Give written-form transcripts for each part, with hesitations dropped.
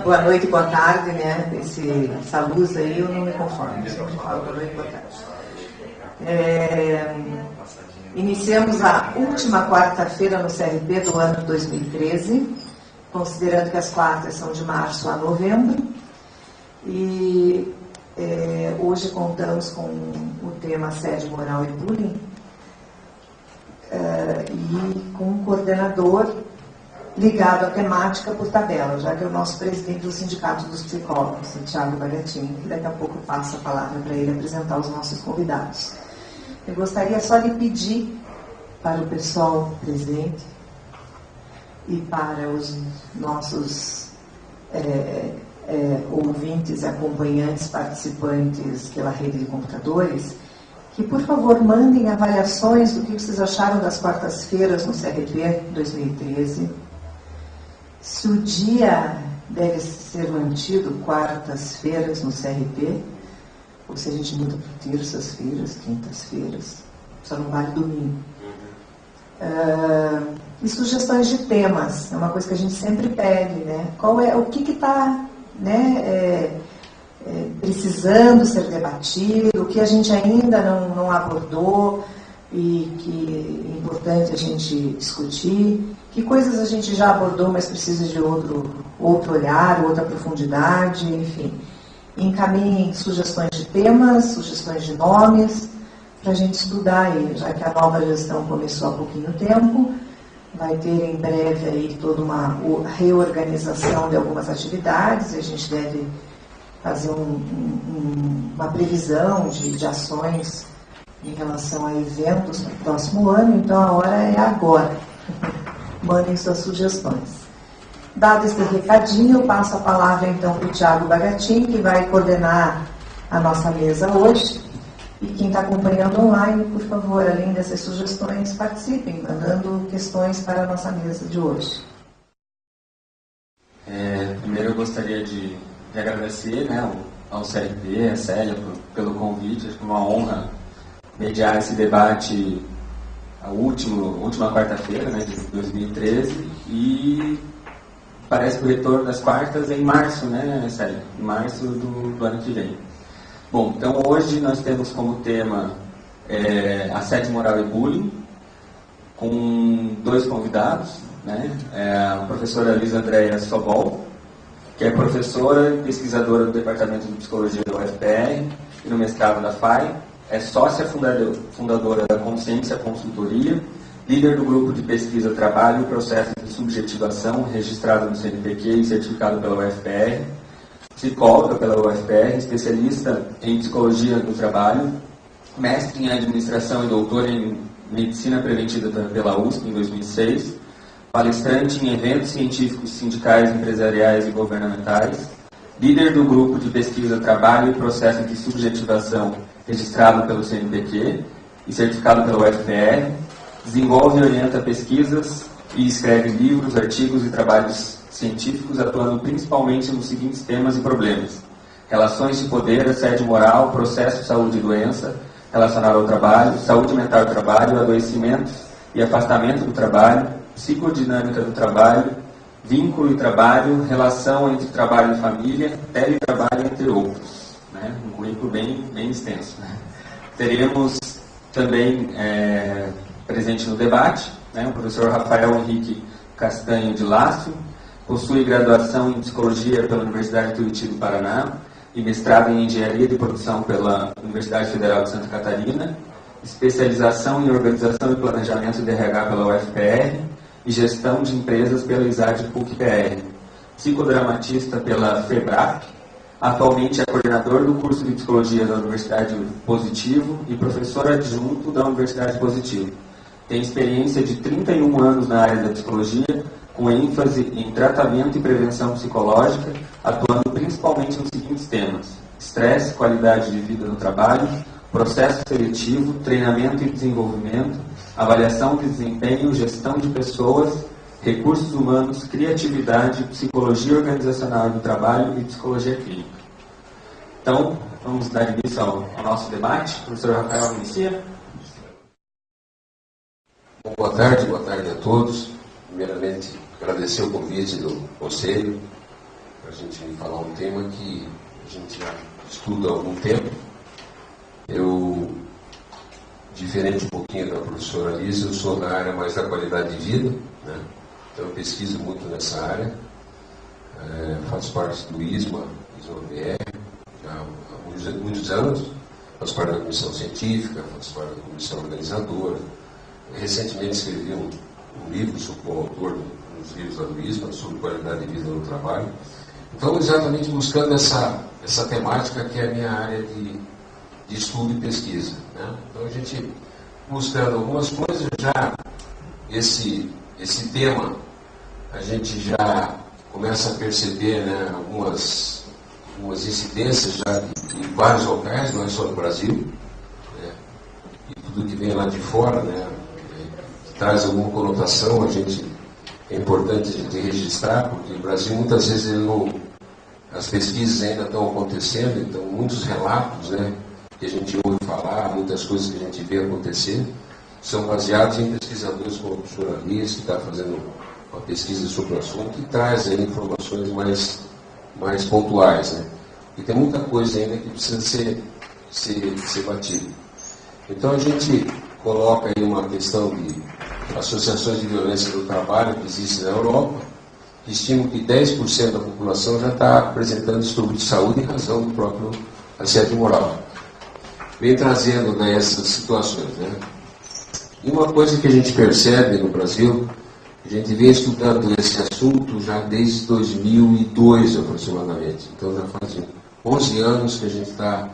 Boa noite, boa tarde, né? Essa luz aí eu não me conformo. Eu sempre falo boa noite, boa tarde. Iniciamos a última quarta-feira no CRP do ano 2013, considerando que as quartas são de março a novembro. E hoje contamos com o tema assédio moral e bullying e com um coordenador ligado à temática por tabela, já que é o nosso presidente do Sindicato dos Psicólogos, o Thiago Bagatin, que daqui a pouco passa a palavra para ele apresentar os nossos convidados. Eu gostaria só de pedir para o pessoal presente e para os nossos ouvintes, acompanhantes, participantes pela rede de computadores, que, por favor, mandem avaliações do que vocês acharam das quartas-feiras no CRP 2013. Se o dia deve ser mantido quartas-feiras no CRP, ou se a gente muda para terças-feiras, quintas-feiras, só não vale domingo. E sugestões de temas, é uma coisa que a gente sempre pede, né? O que está precisando ser debatido, o que a gente ainda não abordou e que é importante a gente discutir, que coisas a gente já abordou, mas precisa de outro olhar, outra profundidade, enfim. Encaminhem sugestões de temas, sugestões de nomes, para a gente estudar aí, já que a nova gestão começou há pouquinho tempo, vai ter em breve aí toda uma reorganização de algumas atividades, e a gente deve fazer uma previsão de ações em relação a eventos no próximo ano, então a hora é agora. Mandem suas sugestões. Dado esse recadinho, eu passo a palavra então para o Thiago Bagatin, que vai coordenar a nossa mesa hoje. E quem está acompanhando online, por favor, além dessas sugestões, participem, mandando questões para a nossa mesa de hoje. Primeiro eu gostaria de agradecer, né, ao CRP, a Célia, pelo convite. Acho que é uma honra mediar esse debate a última quarta-feira, né, de 2013, e parece que o retorno das quartas é em março, né, Célia? Em março do ano que vem. Bom, então hoje nós temos como tema assédio moral e bullying, com dois convidados, né? A professora Lisa Andréia Sobol, que é professora e pesquisadora do Departamento de Psicologia da UFPR e no mestrado da FAI, é sócia fundadora da Consciência Consultoria, líder do grupo de pesquisa Trabalho e Processos de Subjetivação, registrado no CNPq e certificado pela UFPR, psicóloga pela UFPR, especialista em Psicologia do Trabalho, mestre em Administração e doutora em Medicina Preventiva pela USP em 2006, palestrante em eventos científicos, sindicais, empresariais e governamentais, líder do grupo de pesquisa Trabalho e Processos de Subjetivação, registrado pelo CNPq e certificado pela UFPR, desenvolve e orienta pesquisas e escreve livros, artigos e trabalhos científicos, atuando principalmente nos seguintes temas e problemas: relações de poder, assédio moral, processo, saúde e doença relacionado ao trabalho, saúde mental do trabalho, adoecimentos e afastamento do trabalho, psicodinâmica do trabalho, vínculo e trabalho, relação entre trabalho e família, teletrabalho, entre outros. Né? Um currículo bem extenso. Né? Teremos também presente no debate, né, o professor Rafael Henrique Castanho de Lácio, possui graduação em Psicologia pela Universidade de Tuiuti do Paraná e mestrado em Engenharia de Produção pela Universidade Federal de Santa Catarina, especialização em Organização e Planejamento de RH pela UFPR e Gestão de Empresas pela ISAD PUC-PR, psicodramatista pela FEBRAP, atualmente é coordenador do curso de Psicologia da Universidade Positivo e professor adjunto da Universidade Positivo. Tem experiência de 31 anos na área da psicologia, com ênfase em tratamento e prevenção psicológica, atuando principalmente nos seguintes temas: estresse, qualidade de vida no trabalho, processo seletivo, treinamento e desenvolvimento, avaliação de desempenho, gestão de pessoas, recursos humanos, criatividade, psicologia organizacional do trabalho e psicologia clínica. Então, vamos dar início ao nosso debate. O professor Rafael inicia. Boa tarde a todos. Primeiramente, agradecer o convite do conselho para a gente falar um tema que a gente já estuda há algum tempo. Eu, diferente um pouquinho da professora Lisa, eu sou da área mais da qualidade de vida, né? Então eu pesquiso muito nessa área, faço parte do ISMA, ISMA-BR, já há muitos anos, faço parte da comissão científica, faço parte da comissão organizadora. Recentemente escrevi um livro, sou coautor dos livros da ISMA sobre qualidade de vida no trabalho. Então, exatamente buscando essa temática que é a minha área de estudo e pesquisa, né? Então, a gente buscando algumas coisas, já esse tema, a gente já começa a perceber, né, algumas incidências já em vários locais, não é só no Brasil, né? E tudo que vem lá de fora, né, que traz alguma conotação, é importante a gente registrar, porque o Brasil muitas vezes as pesquisas ainda estão acontecendo, então muitos relatos, né, que a gente ouve falar, muitas coisas que a gente vê acontecer, são baseados em pesquisadores como o professor Alice, que está fazendo uma pesquisa sobre o assunto, e traz aí informações mais pontuais, né? E tem muita coisa ainda que precisa ser batida. Então a gente coloca aí uma questão de associações de violência do trabalho que existem na Europa, que estimam que 10% da população já está apresentando distúrbio de saúde em razão do próprio assédio moral. Vem trazendo, né, essas situações, né? E uma coisa que a gente percebe no Brasil, a gente vem estudando esse assunto já desde 2002 aproximadamente. Então já fazem 11 anos que a gente está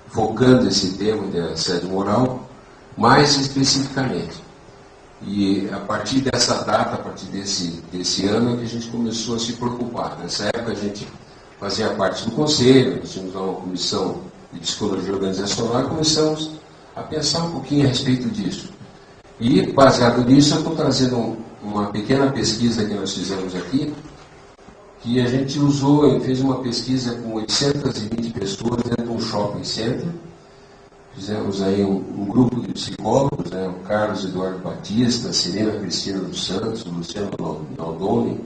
focando esse tema de assédio moral, mais especificamente. E a partir dessa data, a partir desse ano, é que a gente começou a se preocupar. Nessa época a gente fazia parte do conselho, nós tínhamos uma comissão de psicologia organizacional e começamos a pensar um pouquinho a respeito disso. E, baseado nisso, eu estou trazendo uma pequena pesquisa que nós fizemos aqui, que a gente fez uma pesquisa com 820 pessoas dentro de um shopping center. Fizemos aí um grupo de psicólogos, né, o Carlos Eduardo Batista, a Serena Cristina dos Santos, o Luciano Naldoni,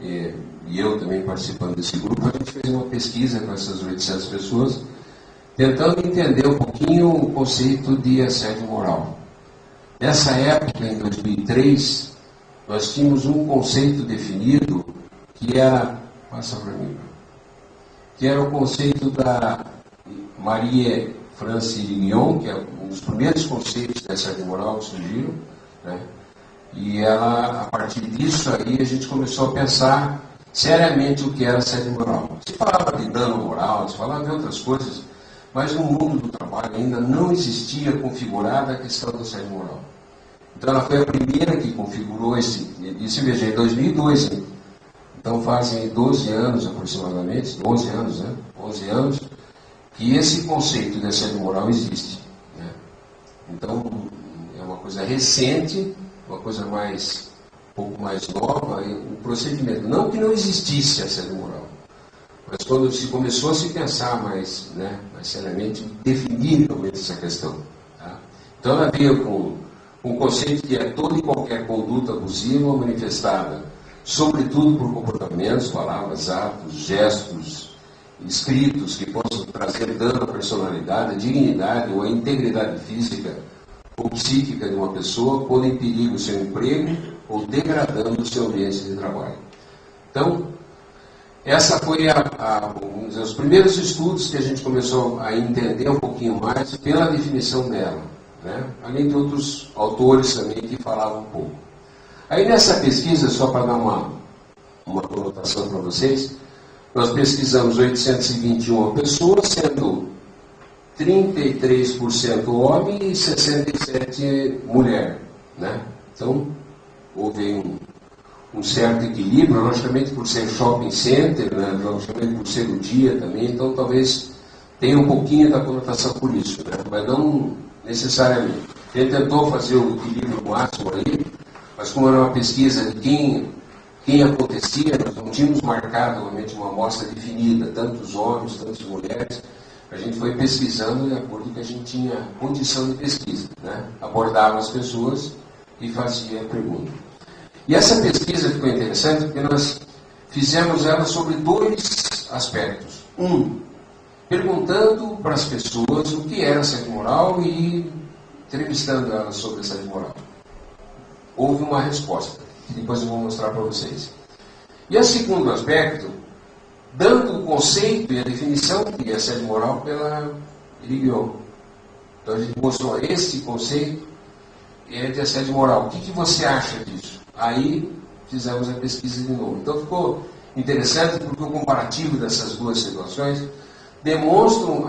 e eu também participando desse grupo. A gente fez uma pesquisa com essas 800 pessoas, tentando entender um pouquinho o conceito de assédio moral. Nessa época, em 2003, nós tínhamos um conceito definido que era, que era o conceito da Marie France Lignon, que é um dos primeiros conceitos da assédio moral que surgiram, né? E ela, a partir disso aí, a gente começou a pensar seriamente o que era assédio moral. Se falava de dano moral, se falava de outras coisas, mas no mundo do trabalho ainda não existia configurada a questão do assédio moral. Então ela foi a primeira que configurou isso veja, em 2002, hein? Então fazem 12 anos aproximadamente, 11 anos, né? 11 anos, que esse conceito de assédio moral existe, né? Então é uma coisa recente, uma coisa um pouco mais nova, o procedimento. Não que não existisse assédio moral, mas quando se começou a se pensar mais seriamente, definir realmente essa questão. Tá? Então ela veio com um conceito que é toda e qualquer conduta abusiva manifestada, sobretudo por comportamentos, palavras, atos, gestos, escritos que possam trazer dano à personalidade, à dignidade ou à integridade física ou psíquica de uma pessoa, pondo em perigo o seu emprego ou degradando o seu ambiente de trabalho. Então, essa foi vamos dizer, os primeiros estudos que a gente começou a entender um pouquinho mais pela definição dela, né? Além de outros autores também que falavam um pouco. Aí nessa pesquisa, só para dar uma conotação para vocês, nós pesquisamos 821 pessoas, sendo 33% homem e 67% mulher, né? Então, houve um certo equilíbrio, logicamente por ser shopping center, né? Logicamente por ser o dia também, então talvez tenha um pouquinho da conotação por isso, né? Mas não necessariamente. A gente tentou fazer o equilíbrio máximo ali, mas como era uma pesquisa de quem acontecia, nós não tínhamos marcado realmente uma amostra definida, tantos homens, tantas mulheres. A gente foi pesquisando de acordo com que a gente tinha condição de pesquisa, né? Abordava as pessoas e fazia a pergunta. E essa pesquisa ficou interessante porque nós fizemos ela sobre dois aspectos. Um, perguntando para as pessoas o que era assédio moral e entrevistando elas sobre assédio moral. Houve uma resposta, que depois eu vou mostrar para vocês. E o segundo aspecto, dando o conceito e a definição de assédio moral pela Iribion. Então a gente mostrou esse conceito de assédio moral. O que você acha disso? Aí fizemos a pesquisa de novo. Então ficou interessante porque o comparativo dessas duas situações demonstram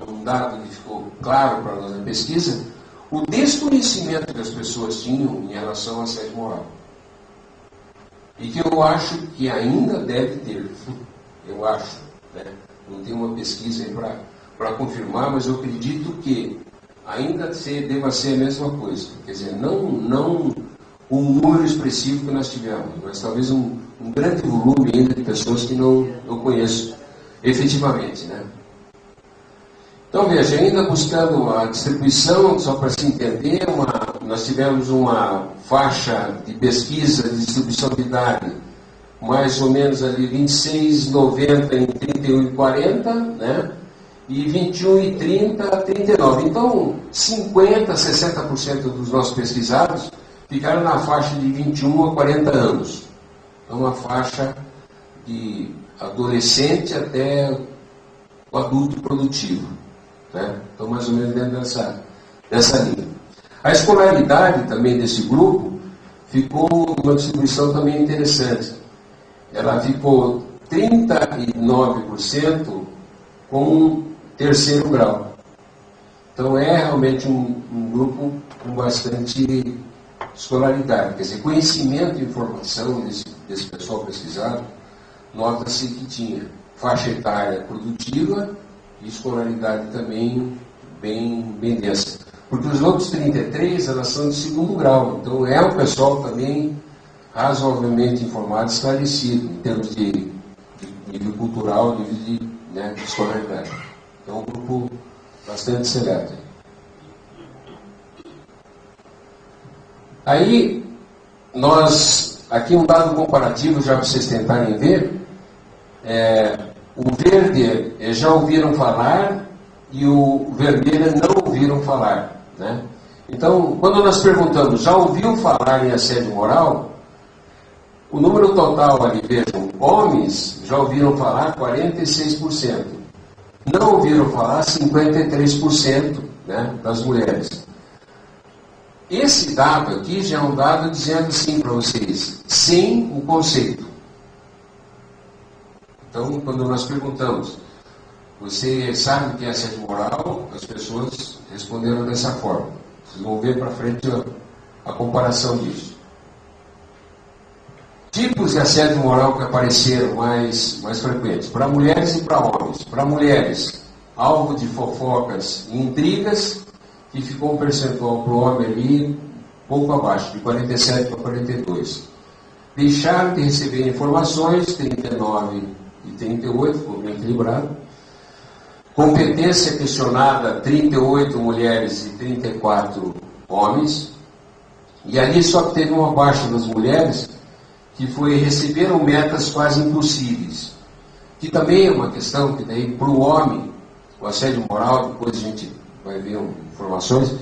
um dado que ficou claro para nós na pesquisa, o desconhecimento que as pessoas tinham em relação ao assédio moral. E que eu acho que ainda deve ter. Eu acho. Né? Não tem uma pesquisa aí para confirmar, mas eu acredito que ainda deva ser a mesma coisa. Quer dizer, não um número expressivo que nós tivemos, mas talvez um grande volume ainda de pessoas que eu conheço efetivamente. Né? Então, veja, ainda buscando a distribuição, só para se entender, nós tivemos uma faixa de pesquisa de distribuição de idade, mais ou menos ali 26, 90 em 31 e 40, né? E 21 e 30 a 39. Então, 50, 60% dos nossos pesquisados ficaram na faixa de 21 a 40 anos. Então, uma faixa de adolescente até o adulto produtivo. Né? Então, mais ou menos dentro dessa linha. A escolaridade também desse grupo ficou uma distribuição também interessante. Ela ficou 39% com terceiro grau. Então é realmente um grupo com bastante escolaridade. Quer dizer, conhecimento e informação desse pessoal pesquisado, nota-se que tinha faixa etária produtiva e escolaridade também bem densa. Porque os outros 33, elas são de segundo grau. Então é um pessoal também razoavelmente informado, esclarecido, em termos de nível cultural, nível de escolaridade. Então é um grupo bastante seleto. Aí, aqui um dado comparativo, já para vocês tentarem ver, o verde já ouviram falar e o vermelho não ouviram falar. Né? Então, quando nós perguntamos, já ouviu falar em assédio moral? O número total ali, vejam, homens já ouviram falar 46%. Não ouviram falar 53%, né, das mulheres. Esse dado aqui já é um dado dizendo assim para vocês, sem o conceito. Então, quando nós perguntamos, você sabe o que é assédio moral? As pessoas responderam dessa forma. Vocês vão ver para frente a comparação disso. Tipos de assédio moral que apareceram mais frequentes, para mulheres e para homens. Para mulheres, alvo de fofocas e intrigas, que ficou um percentual para o homem ali pouco abaixo, de 47 para 42. Deixar de receber informações, 39 e 38, ficou bem equilibrado. Competência questionada, 38 mulheres e 34 homens. E ali só que teve uma baixa das mulheres, que receberam metas quase impossíveis. Que também é uma questão que daí, para o homem, o assédio moral, depois a gente vai ver informações,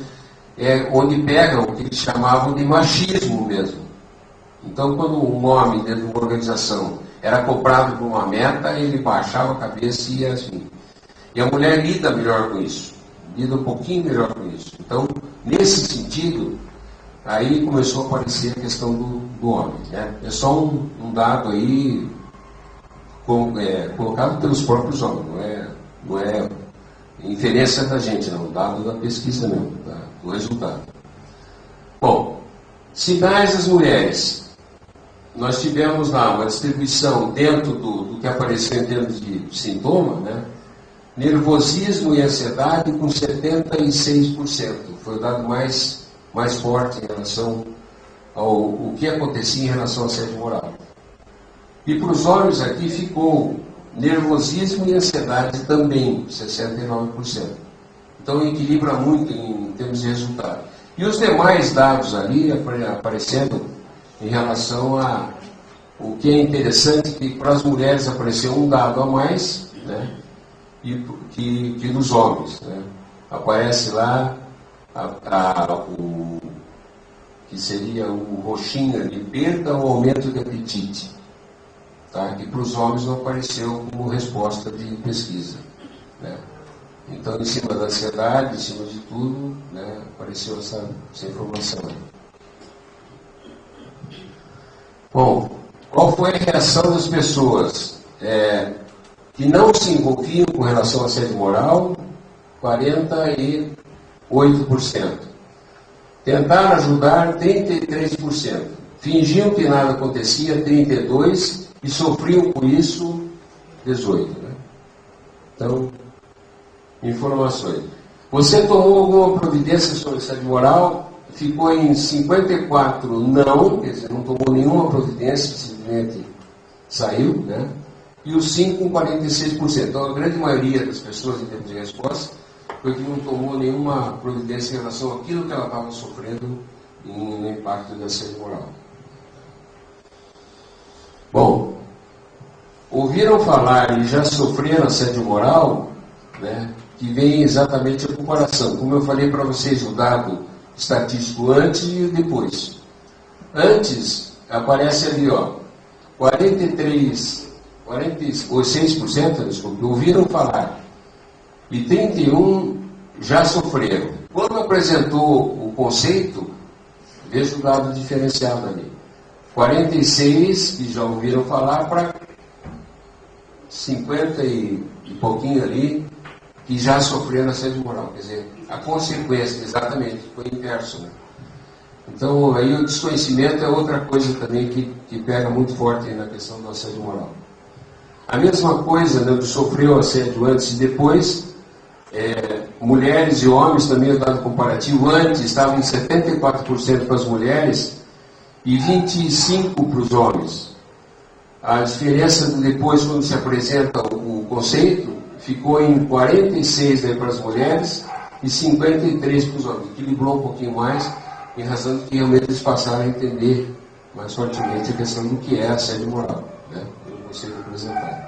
é onde pegam o que eles chamavam de machismo mesmo. Então, quando um homem dentro de uma organização era cobrado por uma meta, ele baixava a cabeça e ia assim. E a mulher lida melhor com isso, lida um pouquinho melhor com isso. Então, nesse sentido, aí começou a aparecer a questão do homem. Né? É só um dado aí colocado pelos próprios homens, não é inferência da gente, não, dado da pesquisa mesmo, do resultado. Bom, sinais das mulheres. Nós tivemos lá uma distribuição dentro do que apareceu em termos de sintoma, né? Nervosismo e ansiedade com 76%. Foi o dado mais forte em relação ao que acontecia em relação ao assédio moral. E para os homens aqui ficou nervosismo e ansiedade também, 69%. Então equilibra muito em termos de resultado. E os demais dados ali aparecendo em relação O que é interessante é que para as mulheres apareceu um dado a mais, né, que dos homens. Né? Aparece lá o que seria o roxinho de perda ou aumento de apetite, tá? Que para os homens não apareceu como resposta de pesquisa. Né? Então, em cima da ansiedade, em cima de tudo, né, apareceu essa informação. Bom, qual foi a reação das pessoas que não se envolviam com relação a assédio moral? 48%. Tentaram ajudar, 33%. Fingiam que nada acontecia, 32%. E sofriam com isso, 18%. Né? Então, informações. Você tomou alguma providência sobre assédio moral? Ficou em 54% não, quer dizer, não tomou nenhuma providência, simplesmente saiu, né? E os 5% com 46%. Então, a grande maioria das pessoas, em termos de resposta, foi que não tomou nenhuma providência em relação àquilo que ela estava sofrendo no impacto da assédio moral. Bom, ouviram falar e já sofreram assédio moral, né, que vem exatamente a comparação. Como eu falei para vocês, o dado estatístico antes e depois. Antes, aparece ali, ó, 6%, desculpe, ouviram falar, e 31% já sofreram. Quando apresentou o conceito, veja o dado diferenciado ali. 46% que já ouviram falar para 50 e pouquinho ali, que já sofreram assédio moral. Quer dizer, a consequência, exatamente, foi inverso. Né? Então, aí o desconhecimento é outra coisa também que pega muito forte na questão do assédio moral. A mesma coisa, né, do sofreu assédio antes e depois, mulheres e homens, também o dado comparativo, antes estavam em 74% para as mulheres e 25% para os homens. A diferença depois, quando se apresenta o conceito, ficou em 46% para as mulheres e 53% para os homens. Equilibrou um pouquinho mais, em razão de que realmente eles passaram a entender mais fortemente a questão do que é assédio moral, né, pelo conceito apresentado.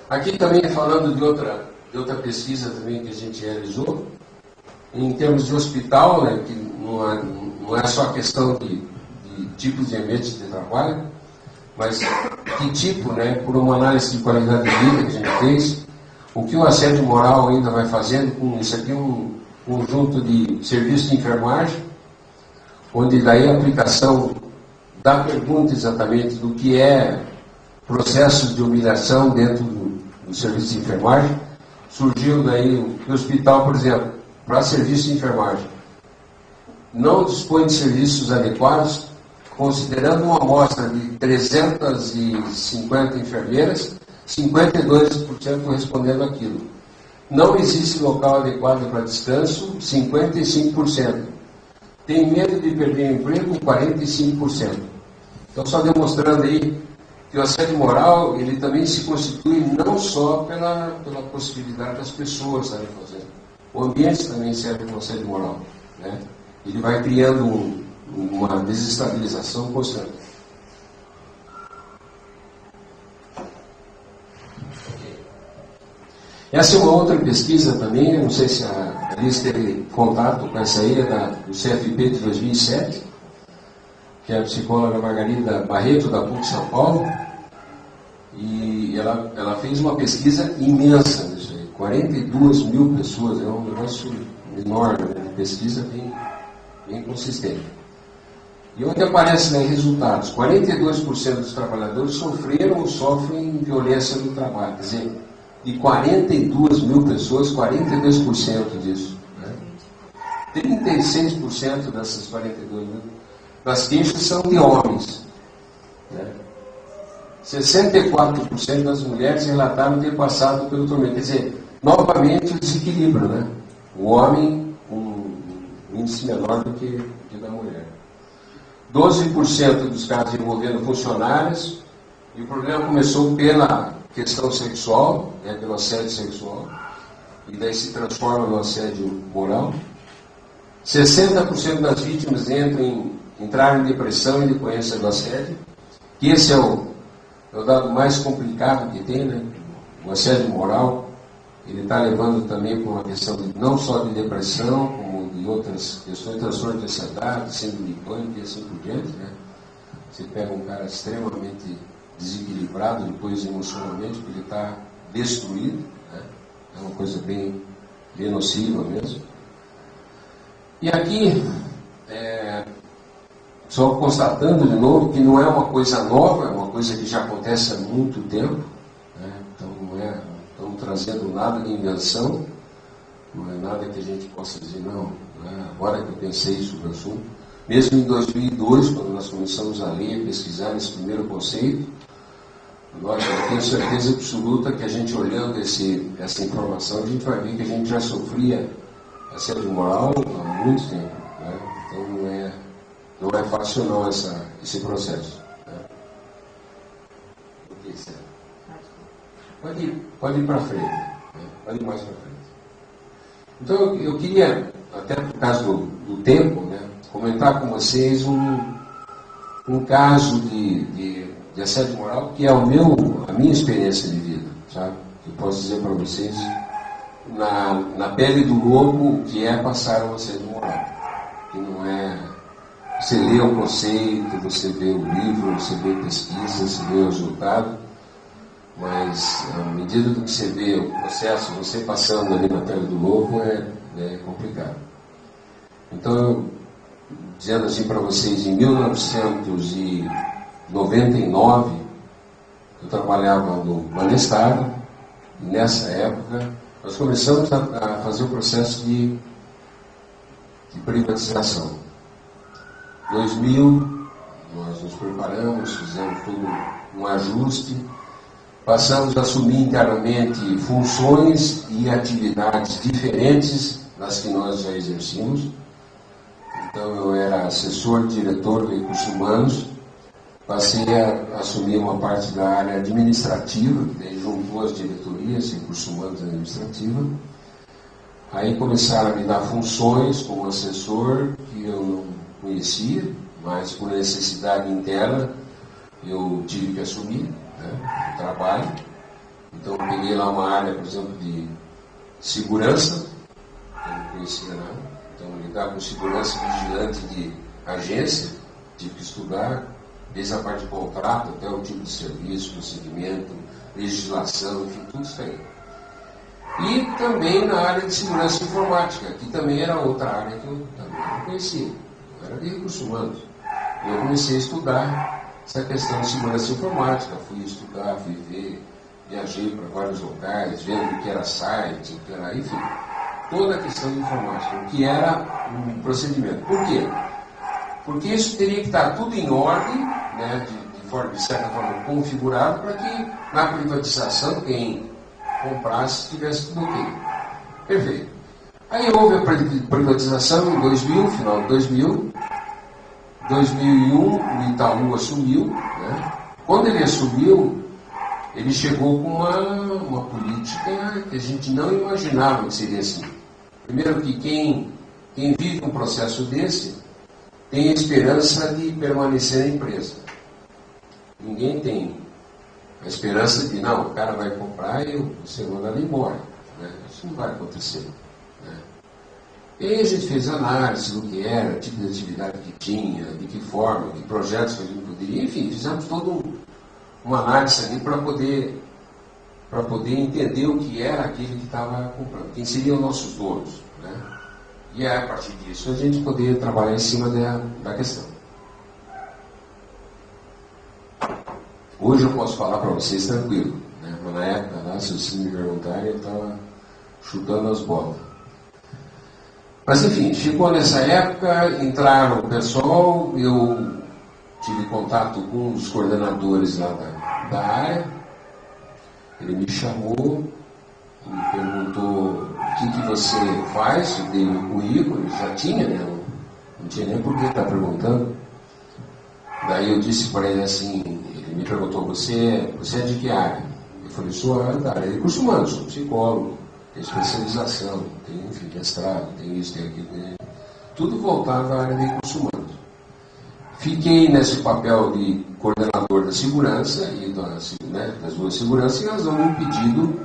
Aqui também falando de outra pesquisa também que a gente realizou, em termos de hospital, né, que não é só questão de tipos de ambientes de trabalho, mas que tipo, né, por uma análise de qualidade de vida que a gente fez, o que o assédio moral ainda vai fazendo com isso aqui, um conjunto de serviços de enfermagem, onde daí a aplicação da pergunta exatamente do que é processos de humilhação dentro do serviço de enfermagem, surgiu daí o hospital, por exemplo, para serviço de enfermagem, não dispõe de serviços adequados, considerando uma amostra de 350 enfermeiras, 52% respondendo aquilo. Não existe local adequado para descanso, 55%. Tem medo de perder o emprego, 45%. Então, só demonstrando aí que o assédio moral, ele também se constitui não só pela possibilidade das pessoas estarem fazendo. O ambiente também serve como assédio moral, né? Ele vai criando uma desestabilização constante. Essa é uma outra pesquisa também, eu não sei se a Liz teve contato com essa aí, do CFP de 2007, que é a psicóloga Margarida Barreto, da PUC São Paulo, e ela fez uma pesquisa imensa nisso aí, 42 mil pessoas, é um negócio enorme, né, de pesquisa bem consistente. E onde aparecem, né, resultados, 42% dos trabalhadores sofreram ou sofrem violência no trabalho, quer dizer, de 42 mil pessoas, 42% disso. Né? 36% dessas 42 mil das queixas são de homens. Né? 64% das mulheres relataram ter passado pelo tormento. Quer dizer, novamente o desequilíbrio, né? O homem com um índice menor do que da mulher. 12% dos casos envolvendo funcionários, e o problema começou pela questão sexual, né, pelo assédio sexual, e daí se transforma no assédio moral. 60% das vítimas entraram em depressão em decorrência do assédio, que esse é o dado mais complicado que tem, né? O assédio moral, ele está levando também para uma questão não só de depressão, como de outras questões, transtorno de ansiedade, síndrome de pânico e assim por diante, né? Você pega um cara extremamente desequilibrado, depois emocionalmente, porque ele está destruído, né? É uma coisa bem nociva mesmo. E aqui, só constatando de novo que não é uma coisa nova, é uma coisa que já acontece há muito tempo, né? Então estamos trazendo nada de invenção, não é nada que a gente possa dizer, não é agora que eu pensei sobre o assunto. Mesmo em 2002, quando nós começamos a ler, a pesquisar esse primeiro conceito, agora eu tenho certeza absoluta que a gente olhando essa informação, a gente vai ver que a gente já sofria assédio moral há muito tempo, né? Então não é fácil não esse processo, né? Pode ir para frente, né? Pode ir mais para frente. Então eu queria, até por causa do tempo, né, comentar com vocês um caso de assédio moral que é a minha experiência de vida, sabe? Eu posso dizer para vocês na pele do lobo o que é passar um assédio moral, que não é você lê o conceito, você vê o livro, você vê pesquisa, você vê o resultado, mas à medida do que você vê o processo, você passando ali na pele do lobo é complicado. Então, dizendo assim para vocês, em 1999, eu trabalhava no Banestar, e nessa época nós começamos a fazer o processo de privatização. 2000, nós nos preparamos, fizemos todo um ajuste, passamos a assumir internamente funções e atividades diferentes das que nós já exercíamos. Então eu era assessor, diretor de recursos humanos, passei a assumir uma parte da área administrativa, daí juntou as diretorias, recursos humanos e administrativa. Aí começaram a me dar funções como assessor que eu não conhecia, mas por necessidade interna eu tive que assumir, né, o trabalho. Então eu peguei lá uma área, por exemplo, de segurança, eu não conhecia nada. Então lidar com segurança vigilante de agência, tive que estudar, desde a parte de contrato até o tipo de serviço, procedimento, legislação, enfim, tudo isso aí. E também na área de segurança informática, que também era outra área que eu também não conhecia. Eu era de recursos humanos. E eu comecei a estudar essa questão de segurança informática. Fui estudar, fui ver, viajei para vários locais, vendo o que era site, o que era, enfim, toda a questão de informática, o que era um procedimento. Por quê? Porque isso teria que estar tudo em ordem, né, de certa forma configurado, para que na privatização quem comprasse tivesse tudo ok. Perfeito. Aí houve a privatização em 2000, final de 2000. 2001 o Itaú assumiu, né? Quando ele assumiu, ele chegou com uma política que a gente não imaginava que seria assim. Primeiro que quem vive um processo desse tem a esperança de permanecer na empresa. Ninguém tem a esperança de, não, o cara vai comprar e você manda ele embora, né? Isso não vai acontecer, né? E aí a gente fez análise do que era, o tipo de atividade que tinha, de que forma, que projetos que a gente poderia, enfim, fizemos toda uma análise ali para poder entender o que era aquele que estava comprando, quem seriam nossos donos, né? E a partir disso a gente poder trabalhar em cima da questão. Hoje eu posso falar para vocês tranquilo, né? Mas na época lá, se vocês me perguntarem, eu estava chutando as bolas. Mas enfim, chegou nessa época, entraram o pessoal, eu tive contato com um dos coordenadores lá da área, ele me chamou, me perguntou o que você faz, eu dei meu currículo, ele já tinha, né? Não tinha nem por que estar perguntando. Daí eu disse para ele assim, ele me perguntou, você é de que área? Eu falei, sou da área de recursos humanos, sou psicólogo, tenho especialização, tenho, enfim, mestrado, tenho isso, tenho aquilo, tenho... tudo voltado à área de recursos humanos. Fiquei nesse papel de coordenador da segurança e das duas seguranças, em razão de um pedido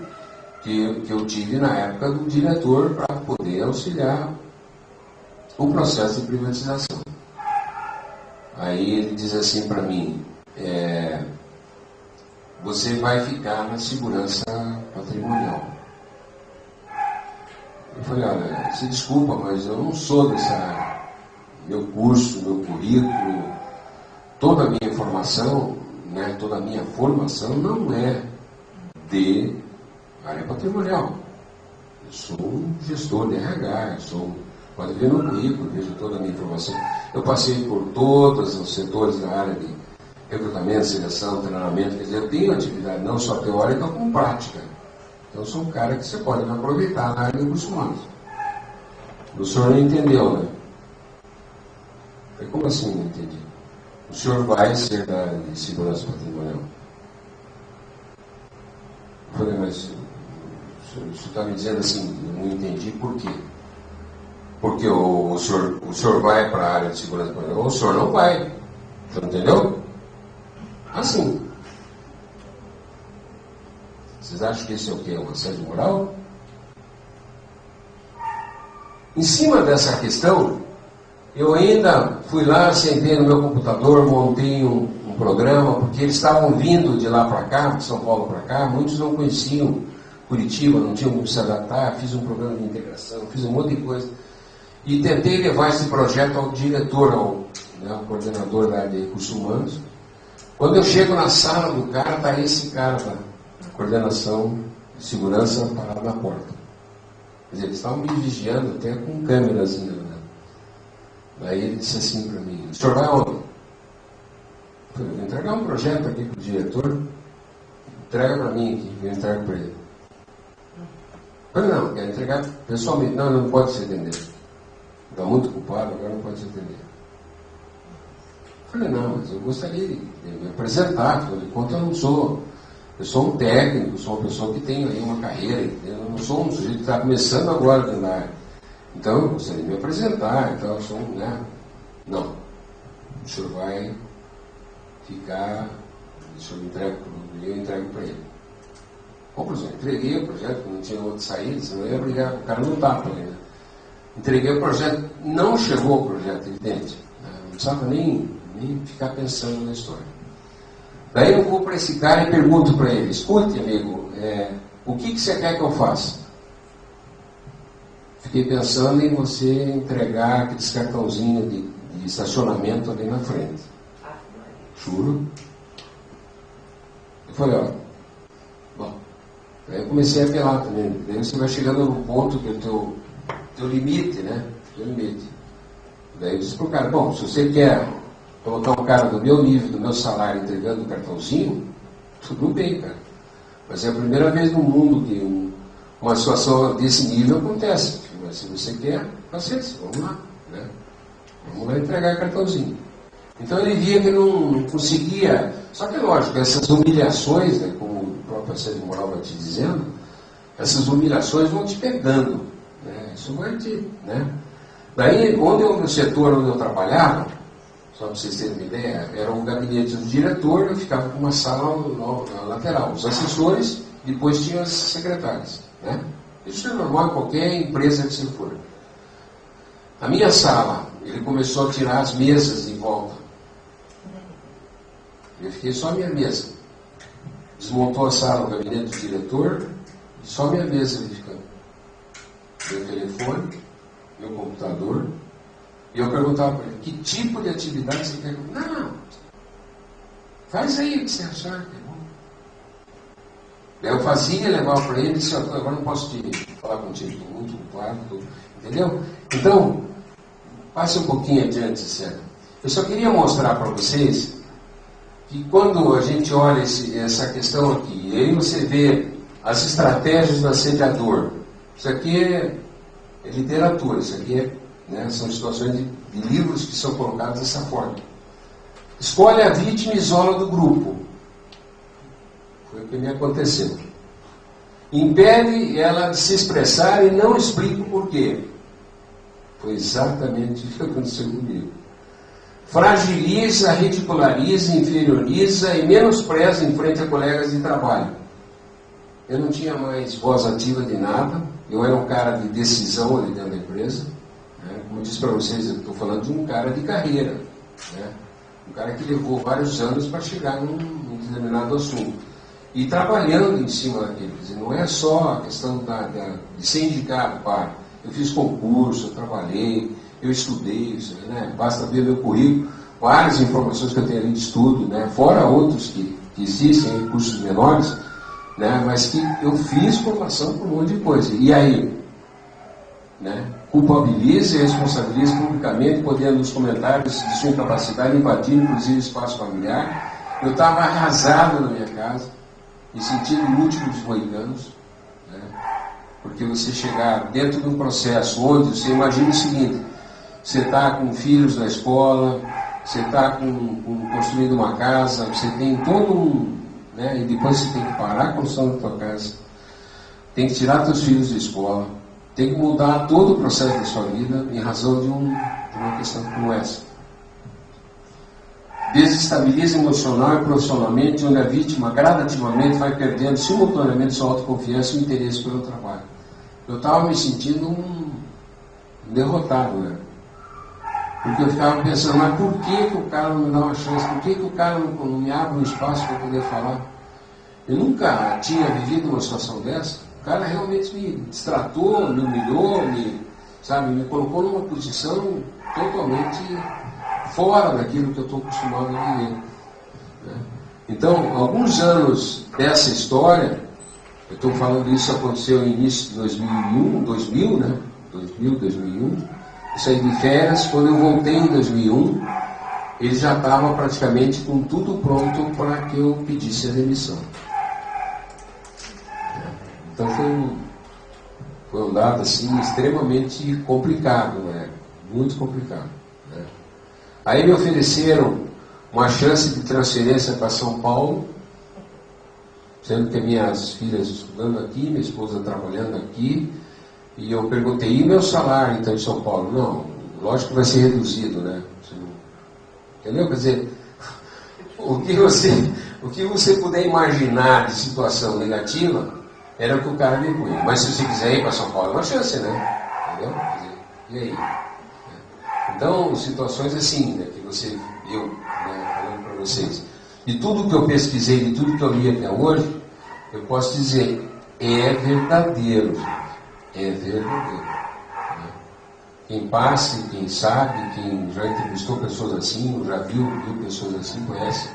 que eu tive na época do diretor para poder auxiliar o processo de privatização. Aí ele diz assim para mim, você vai ficar na segurança patrimonial. Eu falei, olha, se desculpa, mas eu não sou dessa área. Meu curso, meu currículo, toda a minha informação, né, toda a minha formação não é de área patrimonial. Eu sou um gestor de RH, pode ver no currículo, vejo toda a minha informação. Eu passei por todos os setores da área de recrutamento, seleção, treinamento, quer dizer, eu tenho atividade não só teórica, como prática. Então, eu sou um cara que você pode me aproveitar na área de recursos humanos. O senhor não entendeu, né? Eu falei, como assim não entendi? O senhor vai ser da área de segurança patrimonial? Eu falei, mas o senhor está me dizendo assim, eu não entendi por quê? Porque o senhor vai para a área de segurança patrimonial, ou o senhor não vai. Você entendeu? Assim. Vocês acham que isso é o quê? Um assédio moral? Em cima dessa questão, eu ainda fui lá, sentei no meu computador, montei um programa, porque eles estavam vindo de lá para cá, de São Paulo para cá, muitos não conheciam Curitiba, não tinham como se adaptar, fiz um programa de integração, fiz um monte de coisa. E tentei levar esse projeto ao diretor, ao coordenador da área de recursos humanos. Quando eu chego na sala do cara, está esse cara da coordenação de segurança parado na porta. Quer dizer, eles estavam me vigiando até com câmeras. Né? Daí ele disse assim para mim, o senhor vai aonde? Eu falei, vou entregar um projeto aqui para o diretor, entrega para mim aqui, eu entrego para ele. Eu falei, não, quero entregar pessoalmente. Não, não pode se atender. Está muito ocupado, agora não pode se atender. Eu falei, não, mas eu gostaria de me apresentar, afinal de contas eu sou um técnico, sou uma pessoa que tem aí uma carreira, entendeu? Eu não sou um sujeito que está começando agora dentro da área. Então eu gostaria de me apresentar, então eu sou Não, o senhor vai ficar, o senhor eu entrego para ele. Conclusão, entreguei o projeto, não tinha outra saída, senão eu ia brigar, o cara não tapa ali, né? Entreguei o projeto, não chegou o projeto, evidente. Não precisava nem ficar pensando na história. Daí eu vou para esse cara e pergunto para ele, escute, amigo, o que você quer que eu faça? Fiquei pensando em você entregar aqueles cartãozinhos de estacionamento ali na frente. Juro. Eu falei, ó, bom, aí eu comecei a apelar também. Daí você vai chegando no ponto que é o teu limite, né? Teu limite. Daí eu disse pro cara, bom, se você quer colocar um cara do meu nível, do meu salário, entregando um cartãozinho, tudo bem, cara. Mas é a primeira vez no mundo que uma situação desse nível acontece. Mas se você quer, paciência, vamos lá, né? Vamos lá entregar cartãozinho. Então ele via que não conseguia. Só que é lógico, essas humilhações, né, como o próprio assédio moral vai te dizendo, essas humilhações vão te pegando. Né? Isso vai te. Né? Daí, no setor onde eu trabalhava, só para vocês terem uma ideia, era um gabinete do diretor, eu ficava com uma sala na lateral. Os assessores, depois tinham as secretárias. Né? Isso é normal em qualquer empresa que você for. A minha sala, ele começou a tirar as mesas em volta. Eu fiquei só a minha mesa. Desmontou a sala, o gabinete do diretor, e só a minha mesa ali ficando. Meu telefone, meu computador. E eu perguntava para ele, que tipo de atividade você quer? Não, faz aí o que você achar que é bom. Daí eu fazia, levava para ele e disse, agora não posso te falar contigo, estou muito ocupado, entendeu? Então, passe um pouquinho adiante, sério. Eu só queria mostrar para vocês que quando a gente olha essa questão aqui, e aí você vê as estratégias do assediador, isso aqui é literatura, isso aqui são situações de livros que são colocados dessa forma. Escolhe a vítima e isola do grupo. Foi o que me aconteceu. Impede ela de se expressar e não explica o porquê. Foi exatamente o que aconteceu comigo. fragiliza, ridiculariza, inferioriza e menospreza em frente a colegas de trabalho. Eu não tinha mais voz ativa de nada, eu era um cara de decisão ali dentro da empresa. Né? Como eu disse para vocês, eu estou falando de um cara de carreira, né? Um cara que levou vários anos para chegar num determinado assunto. E trabalhando em cima daquilo. Quer dizer, não é só a questão de ser indicado para. Eu fiz concurso, eu trabalhei, eu estudei, né? Basta ver meu currículo, várias informações que eu tenho ali de estudo, né? Fora outros que existem em cursos menores, né? Mas que eu fiz formação por um monte de coisa. E aí? Né? Culpabilize e responsabilize publicamente, podendo nos comentários de sua incapacidade invadir, inclusive, espaço familiar. Eu estava arrasado na minha casa, me sentindo o último dos moicanos, né? Porque você chegar dentro de um processo onde você imagina o seguinte: você está com filhos na escola, você está construindo uma casa, você tem todo um... Né? E depois você tem que parar a construção da tua casa, tem que tirar seus filhos da escola, tem que mudar todo o processo da sua vida em razão de uma questão como essa. Desestabiliza emocional e profissionalmente, onde a vítima gradativamente vai perdendo simultaneamente sua autoconfiança e o interesse pelo trabalho. Eu estava me sentindo um derrotado, né? Porque eu ficava pensando, mas por que o cara não me dá uma chance? Por que o cara não me abre um espaço para poder falar? Eu nunca tinha vivido uma situação dessa. O cara realmente me destratou, me humilhou, me colocou numa posição totalmente fora daquilo que eu estou acostumado a viver. Né? Então, alguns anos dessa história, eu estou falando isso, aconteceu no início de 2000, né? 2001. Eu saí de férias, quando eu voltei em 2001, ele já estava praticamente com tudo pronto para que eu pedisse a demissão. Então foi um dado assim, extremamente complicado, né? Muito complicado. Né? Aí me ofereceram uma chance de transferência para São Paulo, sendo que minhas filhas estudando aqui, minha esposa trabalhando aqui. E eu perguntei, e meu salário então em São Paulo? Não, lógico que vai ser reduzido, né? Entendeu? Quer dizer, o que você puder imaginar de situação negativa era o que o cara me punha. Mas se você quiser ir para São Paulo, é uma chance, né? Entendeu? Quer dizer, e aí? Então, situações assim, né, que você viu, né, falando para vocês. De tudo que eu pesquisei, de tudo que eu li até hoje, eu posso dizer, é verdadeiro, gente. É verdadeiro. Né? Quem passe, quem sabe, quem já entrevistou pessoas assim, ou já viu pessoas assim, conhece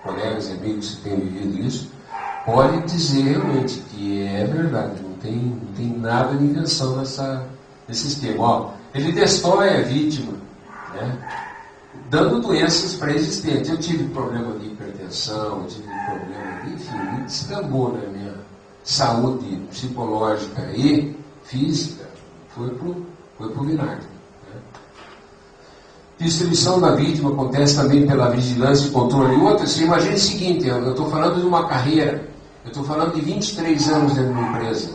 colegas e amigos que têm vivido isso, pode dizer realmente que é verdade, não tem nada de invenção nesse esquema. Ó, ele destrói a vítima, né? Dando doenças pré-existentes. Eu tive problema de hipertensão, eu tive problema de, enfim, descambou na minha saúde psicológica e física, foi pro vinagre. Né? Destruição da vítima acontece também pela vigilância e controle. E outra, você imagina o seguinte, eu estou falando de uma carreira, eu estou falando de 23 anos dentro de uma empresa,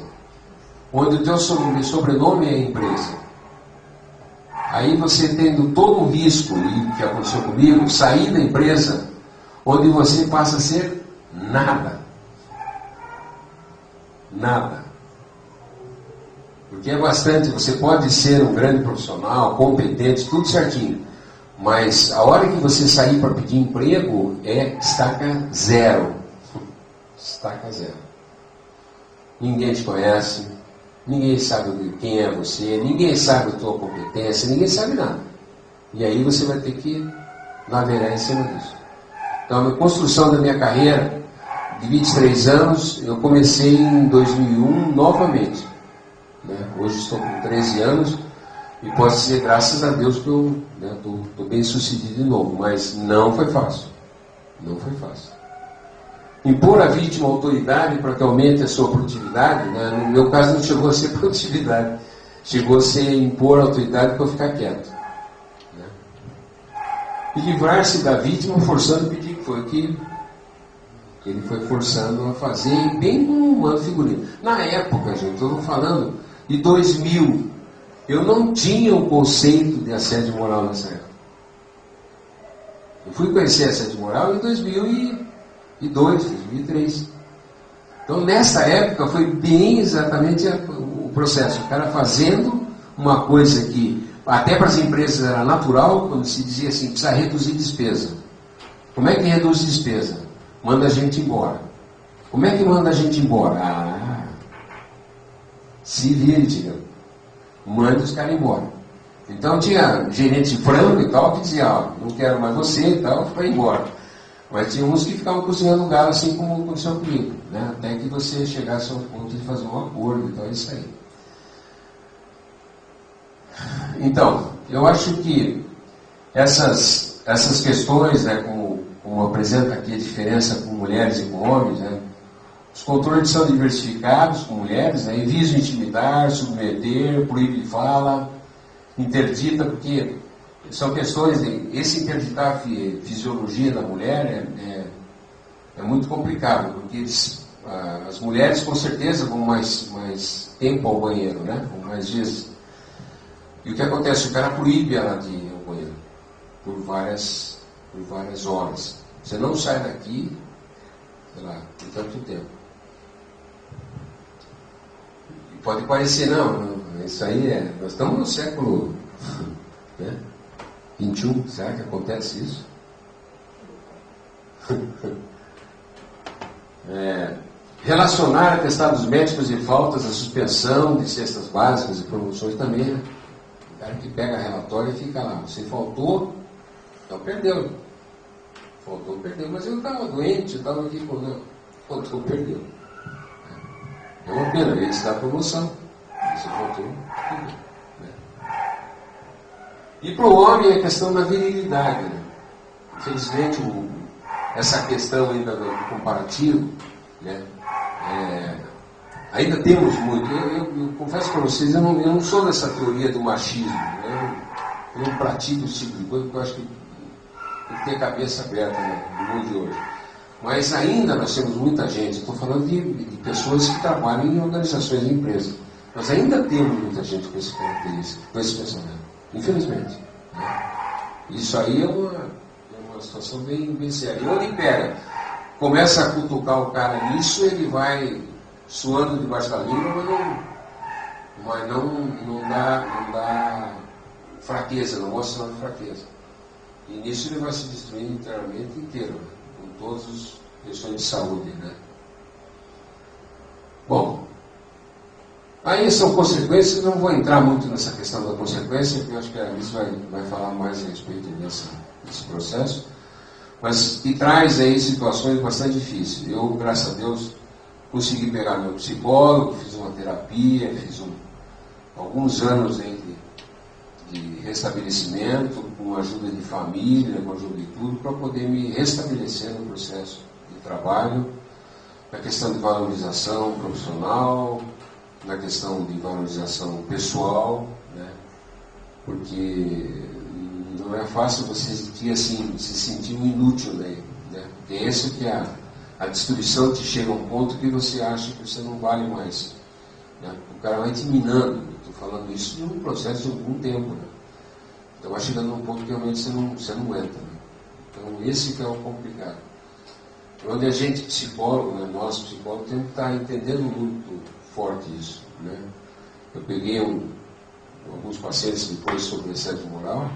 onde o teu sobrenome é a empresa. Aí você tendo todo o risco, e que aconteceu comigo, sair da empresa, onde você passa a ser nada. Nada. Porque é bastante, você pode ser um grande profissional, competente, tudo certinho. Mas a hora que você sair para pedir emprego, estaca zero. Estaca zero. Ninguém te conhece, ninguém sabe quem é você, ninguém sabe a tua competência, ninguém sabe nada. E aí você vai ter que navegar em cima disso. Então, a construção da minha carreira, de 23 anos, eu comecei em 2001 novamente. Né? Hoje estou com 13 anos e posso dizer, graças a Deus, que eu estou bem sucedido de novo, mas não foi fácil. Não foi fácil. Impor à vítima autoridade para que aumente a sua produtividade, né? No meu caso não chegou a ser produtividade, chegou a ser impor autoridade para eu ficar quieto. Né? E livrar-se da vítima forçando o pedido, foi o que ele foi forçando a fazer, bem uma figurinha. Na época, gente, eu estou falando de 2000, eu não tinha o conceito de assédio moral nessa época. Eu fui conhecer a Sede Moral em 2002, 2003. Então, nessa época, foi bem exatamente o processo. O cara fazendo uma coisa que, até para as empresas era natural, quando se dizia assim, precisa reduzir despesa. Como é que reduz despesa? Manda a gente embora. Como é que manda a gente embora? Se vire, digamos. Manda os caras embora. Então tinha gerente de frango e tal que dizia, não quero mais você e tal, vai embora. Mas tinha uns que ficavam cozinhando o galo assim como aconteceu comigo, né? Até que você chegasse ao ponto de fazer um acordo e tal, isso aí. Então, eu acho que essas questões, né, como apresenta aqui a diferença com mulheres e com homens, né? Os controles são diversificados com mulheres, né? Visam intimidar, submeter, proíbe de fala, interdita, porque são questões de... Esse interditar a fisiologia da mulher é muito complicado, porque as mulheres com certeza vão mais tempo ao banheiro, né? Vão mais vezes. E o que acontece? O cara proíbe ela de ir ao banheiro por várias horas. Você não sai daqui, sei lá, por tanto tempo. E pode parecer, não, isso aí nós estamos no século, né, 21, será que acontece isso? Relacionar atestados médicos e faltas à suspensão de cestas básicas e promoções também, né? O cara que pega relatório e fica lá, você faltou, então perdeu. Faltou, perdeu, mas eu estava doente, eu estava aqui, não, faltou, perdeu. É uma pena, ele se dá promoção. Você faltou, perdeu. E para o homem a questão da virilidade, né? Infelizmente, essa questão ainda do comparativo, né? Ainda temos muito. Eu confesso para vocês, eu não sou dessa teoria do machismo, né? Eu não pratico esse tipo de coisa, porque eu acho que tem que ter a cabeça aberta, né, no mundo de hoje. Mas ainda nós temos muita gente, estou falando de pessoas que trabalham em organizações de empresas. Nós ainda temos muita gente com esse característica, com esse pensamento, infelizmente. Né? Isso aí é uma situação bem séria. E onde pega, começa a cutucar o cara nisso, ele vai suando debaixo da língua, mas não dá fraqueza, não mostra sinal de fraqueza. E nisso ele vai se destruindo internamente inteiro, né? Com todas as questões de saúde, né? Bom, aí são consequências, não vou entrar muito nessa questão da consequência, porque eu acho que a Alice vai falar mais a respeito desse processo, mas que traz aí situações bastante difíceis. Eu, graças a Deus, consegui pegar meu psicólogo, fiz uma terapia, fiz alguns anos aí de restabelecimento, com a ajuda de família, com a ajuda de tudo, para poder me restabelecer no processo de trabalho, na questão de valorização profissional, na questão de valorização pessoal, né? Porque não é fácil você se sentir um inútil, né? Porque é isso que a destruição te chega a um ponto que você acha que você não vale mais. Né? O cara vai te minando. Estou falando isso de um processo de algum tempo. Né? Então vai chegando a um ponto que realmente você não aguenta. Né? Então esse que é o complicado. Onde a gente, psicólogo, né, nós psicólogos, temos que estar entendendo muito forte isso. Né? Eu peguei alguns pacientes depois sobre assédio moral,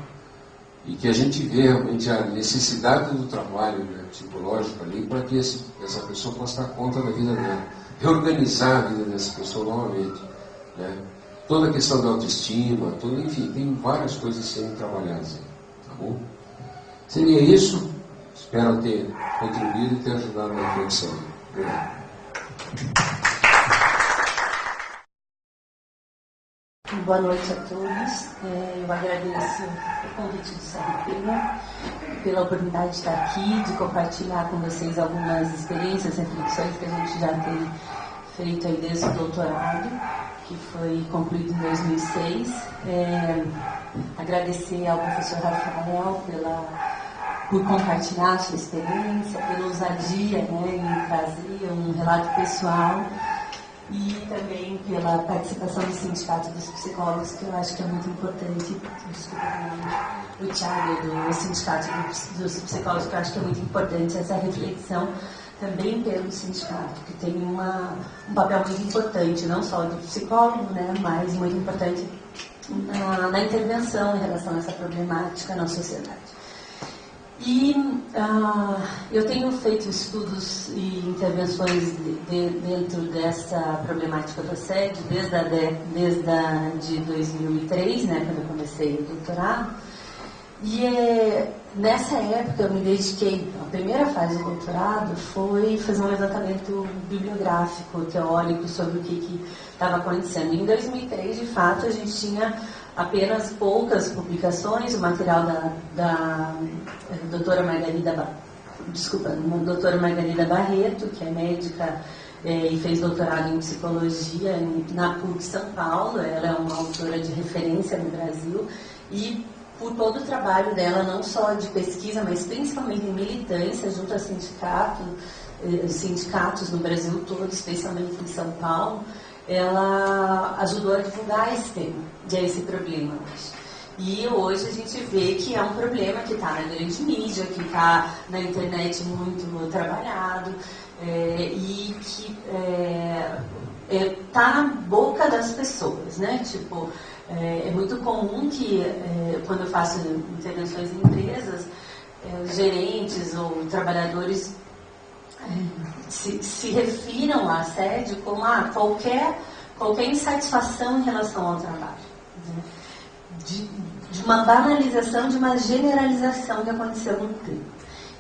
e que a gente vê realmente a necessidade do trabalho, né, psicológico ali, para que essa pessoa possa dar conta da vida dela, reorganizar a vida dessa pessoa novamente. Né? Toda a questão da autoestima, enfim, tem várias coisas sendo trabalhadas aí, tá bom? Seria isso. Espero ter contribuído e ter ajudado na reflexão. Obrigado. Boa noite a todos. Eu agradeço o convite do CRP, pela oportunidade de estar aqui, de compartilhar com vocês algumas experiências, reflexões que a gente já tem feito aí desde o doutorado, que foi concluído em 2006. Agradecer ao professor Rafael por compartilhar a sua experiência, pela ousadia, né, em trazer um relato pessoal. e também pela participação do Sindicato dos Psicólogos, que eu acho que é muito importante. Desculpa, o Thiago, do Sindicato dos Psicólogos, que eu acho que é muito importante essa reflexão também pelo sindicato, que tem um papel muito importante, não só do psicólogo, né, mas muito importante na intervenção em relação a essa problemática na sociedade. E eu tenho feito estudos e intervenções dentro dessa problemática do assédio desde de 2003, né, quando eu comecei o doutorado. E nessa época eu me dediquei, a primeira fase do doutorado foi fazer um levantamento bibliográfico, teórico, sobre o que estava acontecendo. E em 2003, de fato, a gente tinha apenas poucas publicações, o material da doutora Margarida Barreto, que é médica e fez doutorado em psicologia na PUC São Paulo. Ela é uma autora de referência no Brasil e por todo o trabalho dela, não só de pesquisa, mas principalmente em militância junto a sindicatos no Brasil todo, especialmente em São Paulo, ela ajudou a divulgar esse tema, esse problema hoje. E hoje a gente vê que é um problema que está na grande mídia, que está na internet muito trabalhado, e que está na boca das pessoas, né? Tipo, é muito comum que, quando eu faço intervenções em empresas, os gerentes ou trabalhadores se refiram ao assédio como qualquer insatisfação em relação ao trabalho. Né? De uma banalização, de uma generalização que aconteceu no tempo.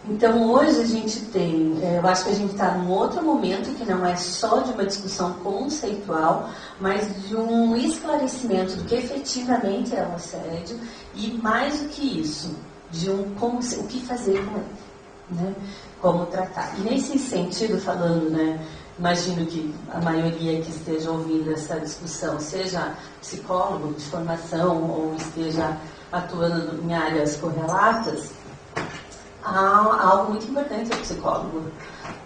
Então, hoje a gente tem, eu acho que a gente está num outro momento que não é só de uma discussão conceitual, mas de um esclarecimento do que efetivamente é o assédio e, mais do que isso, de o que fazer com ele, né? Como tratar. E nesse sentido, falando, né, imagino que a maioria que esteja ouvindo essa discussão seja psicólogo de formação ou esteja atuando em áreas correlatas, há algo muito importante ao psicólogo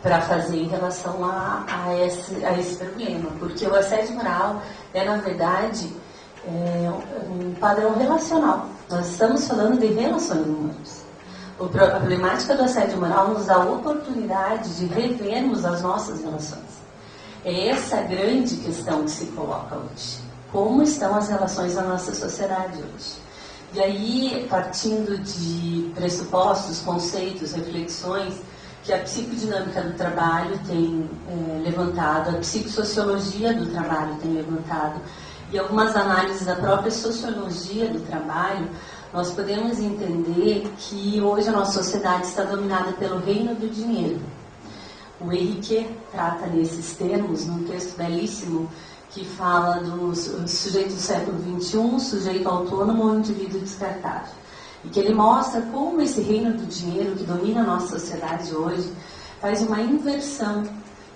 para fazer em relação a esse problema, porque o assédio moral é, na verdade, um padrão relacional. Nós estamos falando de relações humanas. A problemática do assédio moral nos dá a oportunidade de revermos as nossas relações. É essa a grande questão que se coloca hoje. Como estão as relações da nossa sociedade hoje? E aí, partindo de pressupostos, conceitos, reflexões que a psicodinâmica do trabalho tem levantado, a psicossociologia do trabalho tem levantado, e algumas análises da própria sociologia do trabalho, nós podemos entender que hoje a nossa sociedade está dominada pelo reino do dinheiro. O Henrique trata nesses termos, num texto belíssimo, que fala do sujeito do século XXI, sujeito autônomo ou indivíduo descartável. E que ele mostra como esse reino do dinheiro que domina a nossa sociedade hoje faz uma inversão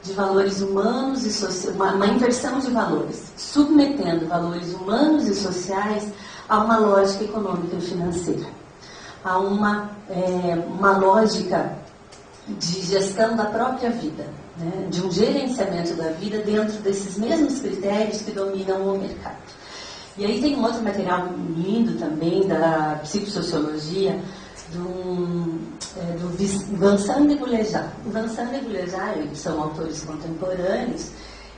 de valores humanos e sociais, uma inversão de valores, submetendo valores humanos e sociais a uma lógica econômica e financeira, a uma lógica de gestão da própria vida, né? De um gerenciamento da vida dentro desses mesmos critérios que dominam o mercado. E aí tem um outro material lindo também da psicossociologia do Vincent de Boulejard. O Vincent de Boulejard, que são autores contemporâneos,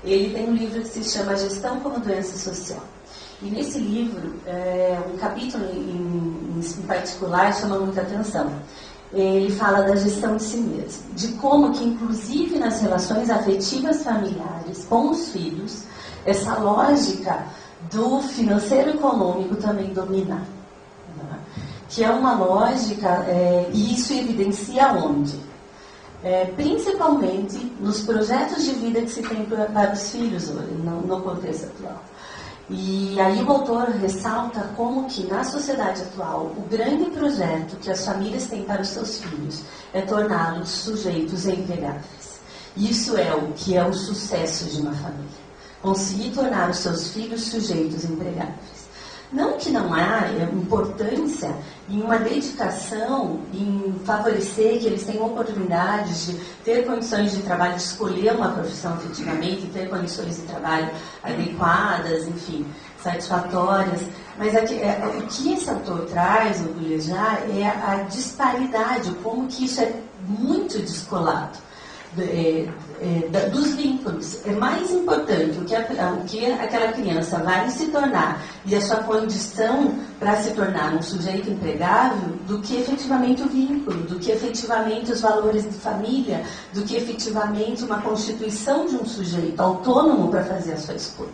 ele tem um livro que se chama Gestão como Doença Social. E nesse livro, um capítulo em particular chama muita atenção. Ele fala da gestão de si mesmo, de como que, inclusive nas relações afetivas familiares com os filhos, essa lógica do financeiro econômico também domina. Né? Que é uma lógica, e isso evidencia onde? Principalmente nos projetos de vida que se tem para os filhos hoje, no contexto atual. E aí o autor ressalta como que na sociedade atual o grande projeto que as famílias têm para os seus filhos é torná-los sujeitos e empregáveis. Isso é o que é o sucesso de uma família. Conseguir tornar os seus filhos sujeitos e empregáveis. Não que não há importância em uma dedicação, em favorecer que eles tenham oportunidades de ter condições de trabalho, de escolher uma profissão efetivamente, ter condições de trabalho adequadas, enfim, satisfatórias. Mas o que esse autor traz, o Boulejard, é a disparidade, como que isso é muito descolado dos vínculos. É mais importante o que aquela criança vai se tornar e a sua condição para se tornar um sujeito empregável do que efetivamente o vínculo, do que efetivamente os valores de família, do que efetivamente uma constituição de um sujeito autônomo para fazer a sua escolha.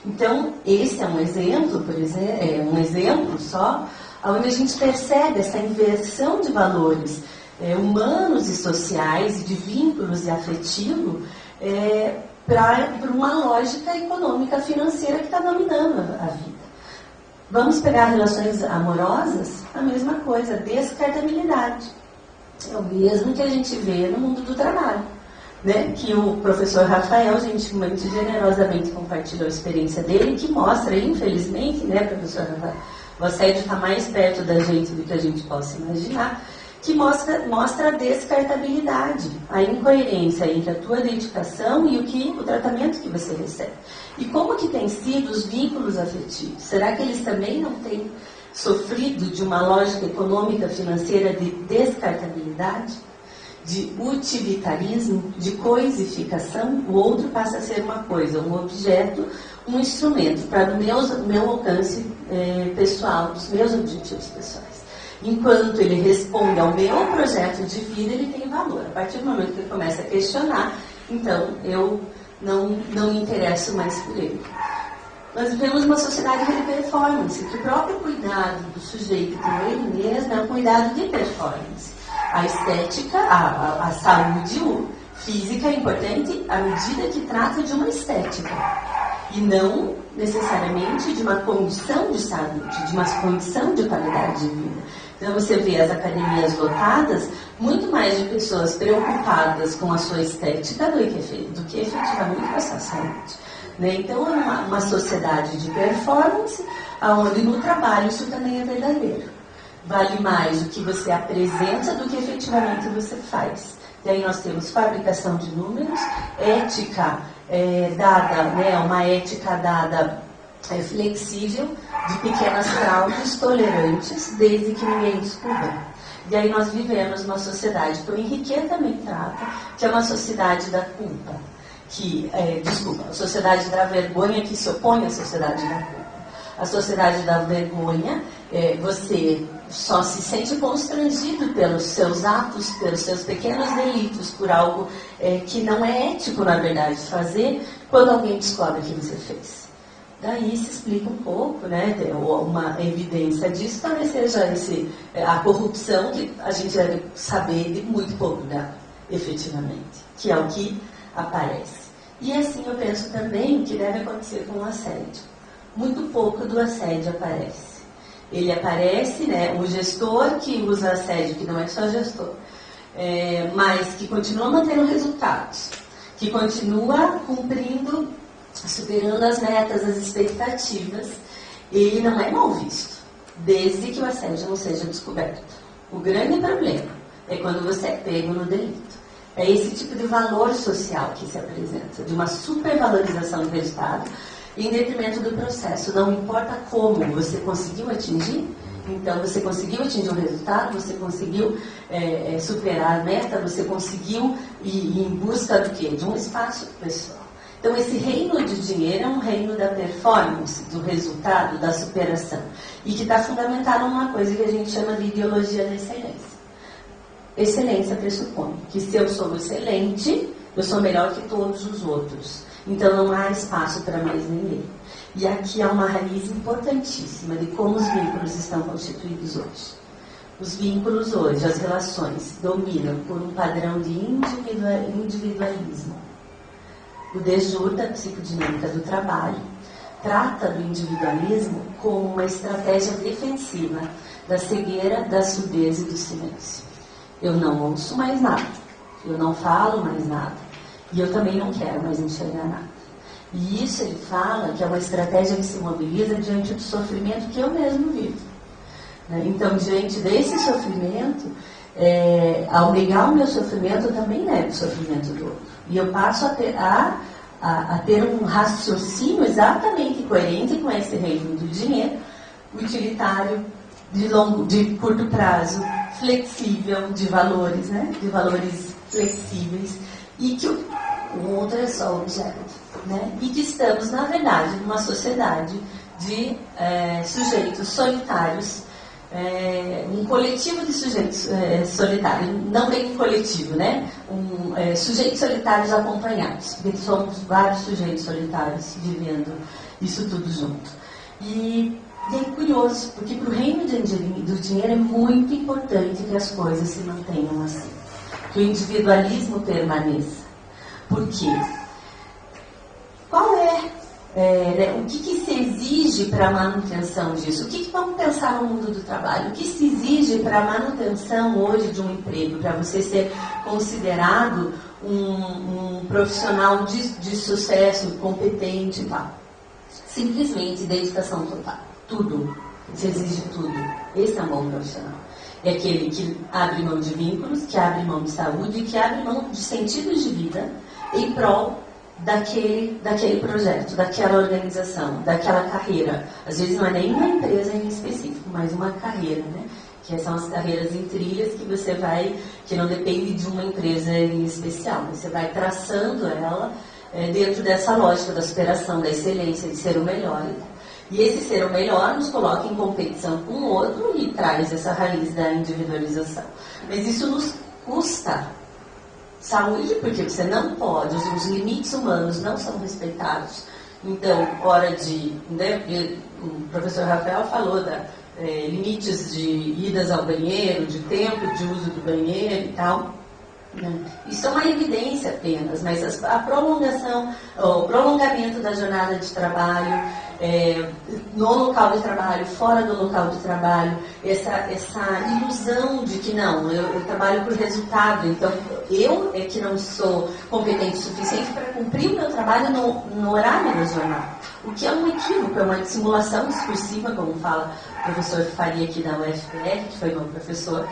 Então, esse é um exemplo, por exemplo, um exemplo só, onde a gente percebe essa inversão de valores humanos e sociais, de vínculos e afetivo, para uma lógica econômica financeira que está dominando a vida. Vamos pegar relações amorosas, a mesma coisa, descartabilidade. É o mesmo que a gente vê no mundo do trabalho, né? Que o professor Rafael, gentilmente, generosamente compartilhou a experiência dele, que mostra, infelizmente, né, professor Rafael, o assédio está mais perto da gente do que a gente possa imaginar, que mostra a descartabilidade, a incoerência entre a tua dedicação e o tratamento que você recebe. E como que têm sido os vínculos afetivos? Será que eles também não têm sofrido de uma lógica econômica financeira de descartabilidade, de utilitarismo, de coisificação? O outro passa a ser uma coisa, um objeto, um instrumento para o meu alcance pessoal, dos meus objetivos pessoais. Enquanto ele responde ao meu projeto de vida, ele tem valor. A partir do momento que ele começa a questionar, então eu não me interesso mais por ele. Nós vivemos uma sociedade de performance, que o próprio cuidado do sujeito com ele mesmo é um cuidado de performance. A estética, a saúde física é importante à medida que trata de uma estética. E não necessariamente de uma condição de saúde, de uma condição de qualidade de vida. Então você vê as academias lotadas, muito mais de pessoas preocupadas com a sua estética do que efetivamente com a sua saúde. Né? Então é uma sociedade de performance, onde no trabalho isso também é verdadeiro. Vale mais o que você apresenta do que efetivamente você faz. E aí nós temos fabricação de números, ética dada, né, uma ética dada flexível, de pequenas fraudes tolerantes, desde que ninguém descubra. E aí nós vivemos uma sociedade que o Henriquet também trata, que é uma sociedade da culpa, a sociedade da vergonha que se opõe à sociedade da culpa. A sociedade da vergonha, você só se sente constrangido pelos seus atos, pelos seus pequenos delitos, por algo que não é ético, na verdade, fazer, quando alguém descobre que você fez. Daí se explica um pouco, né, uma evidência disso, talvez seja a corrupção, que a gente deve saber de muito pouco dela, efetivamente, que é o que aparece. E assim eu penso também que deve acontecer com o assédio. Muito pouco do assédio aparece. Ele aparece, né, o gestor que usa assédio, que não é só gestor, mas que continua mantendo resultados, que continua cumprindo, superando as metas, as expectativas, ele não é mal visto, desde que o assédio não seja descoberto. O grande problema é quando você é pego no delito. É esse tipo de valor social que se apresenta, de uma supervalorização do resultado, em detrimento do processo. Não importa como você conseguiu atingir, então você conseguiu atingir um resultado, você conseguiu superar a meta, você conseguiu ir em busca do quê? De um espaço pessoal. Então esse reino de dinheiro é um reino da performance, do resultado, da superação, e que está fundamentado numa coisa que a gente chama de ideologia da excelência. Excelência pressupõe que se eu sou excelente, eu sou melhor que todos os outros. Então não há espaço para mais ninguém. E aqui há uma raiz importantíssima de como os vínculos estão constituídos hoje. Os vínculos hoje, as relações, dominam por um padrão de individualismo. O de Jure, da psicodinâmica do trabalho, trata do individualismo como uma estratégia defensiva da cegueira, da surdez e do silêncio. Eu não ouço mais nada, eu não falo mais nada, e eu também não quero mais enxergar nada. E isso ele fala que é uma estratégia que se mobiliza diante do sofrimento que eu mesmo vivo. Então, diante desse sofrimento, ao negar o meu sofrimento, eu também nego o sofrimento do outro. E eu passo a ter um raciocínio exatamente coerente com esse reino do dinheiro, utilitário, de curto prazo, flexível, de valores, né? De valores flexíveis, e que o outro é só objeto, né? E que estamos, na verdade, numa sociedade de sujeitos solitários, um coletivo de sujeitos solitários, não bem um coletivo, né? Sujeitos solitários acompanhados, porque somos vários sujeitos solitários vivendo isso tudo junto. E é curioso, porque para o reino do dinheiro é muito importante que as coisas se mantenham assim, que o individualismo permaneça. Por quê? Qual o que se exige para a manutenção disso? O que vamos pensar no mundo do trabalho? O que se exige para a manutenção hoje de um emprego, para você ser considerado um profissional de sucesso, competente e tal? Simplesmente dedicação total. Tudo. Se exige tudo. Esse é um bom profissional. É aquele que abre mão de vínculos, que abre mão de saúde, que abre mão de sentidos de vida em prol daquele projeto, daquela organização, daquela carreira. Às vezes não é nem uma empresa em específico, mas uma carreira, né? Que são as carreiras em trilhas que você vai, que não depende de uma empresa em especial. Você vai traçando ela dentro dessa lógica da superação, da excelência, de ser o melhor. E esse ser o melhor nos coloca em competição com o outro e traz essa raiz da individualização. Mas isso nos custa saúde, porque você não pode, os limites humanos não são respeitados. Então, hora de... Né, o professor Rafael falou limites de idas ao banheiro, de tempo de uso do banheiro e tal. Isso é uma evidência apenas, mas a prolongação, o prolongamento da jornada de trabalho, no local de trabalho, fora do local de trabalho, essa ilusão de que não, eu trabalho por resultado, então eu é que não sou competente o suficiente para cumprir o meu trabalho no horário da jornada. O que é um equívoco, é uma simulação discursiva, como fala o professor Faria aqui da UFPR, que foi meu professor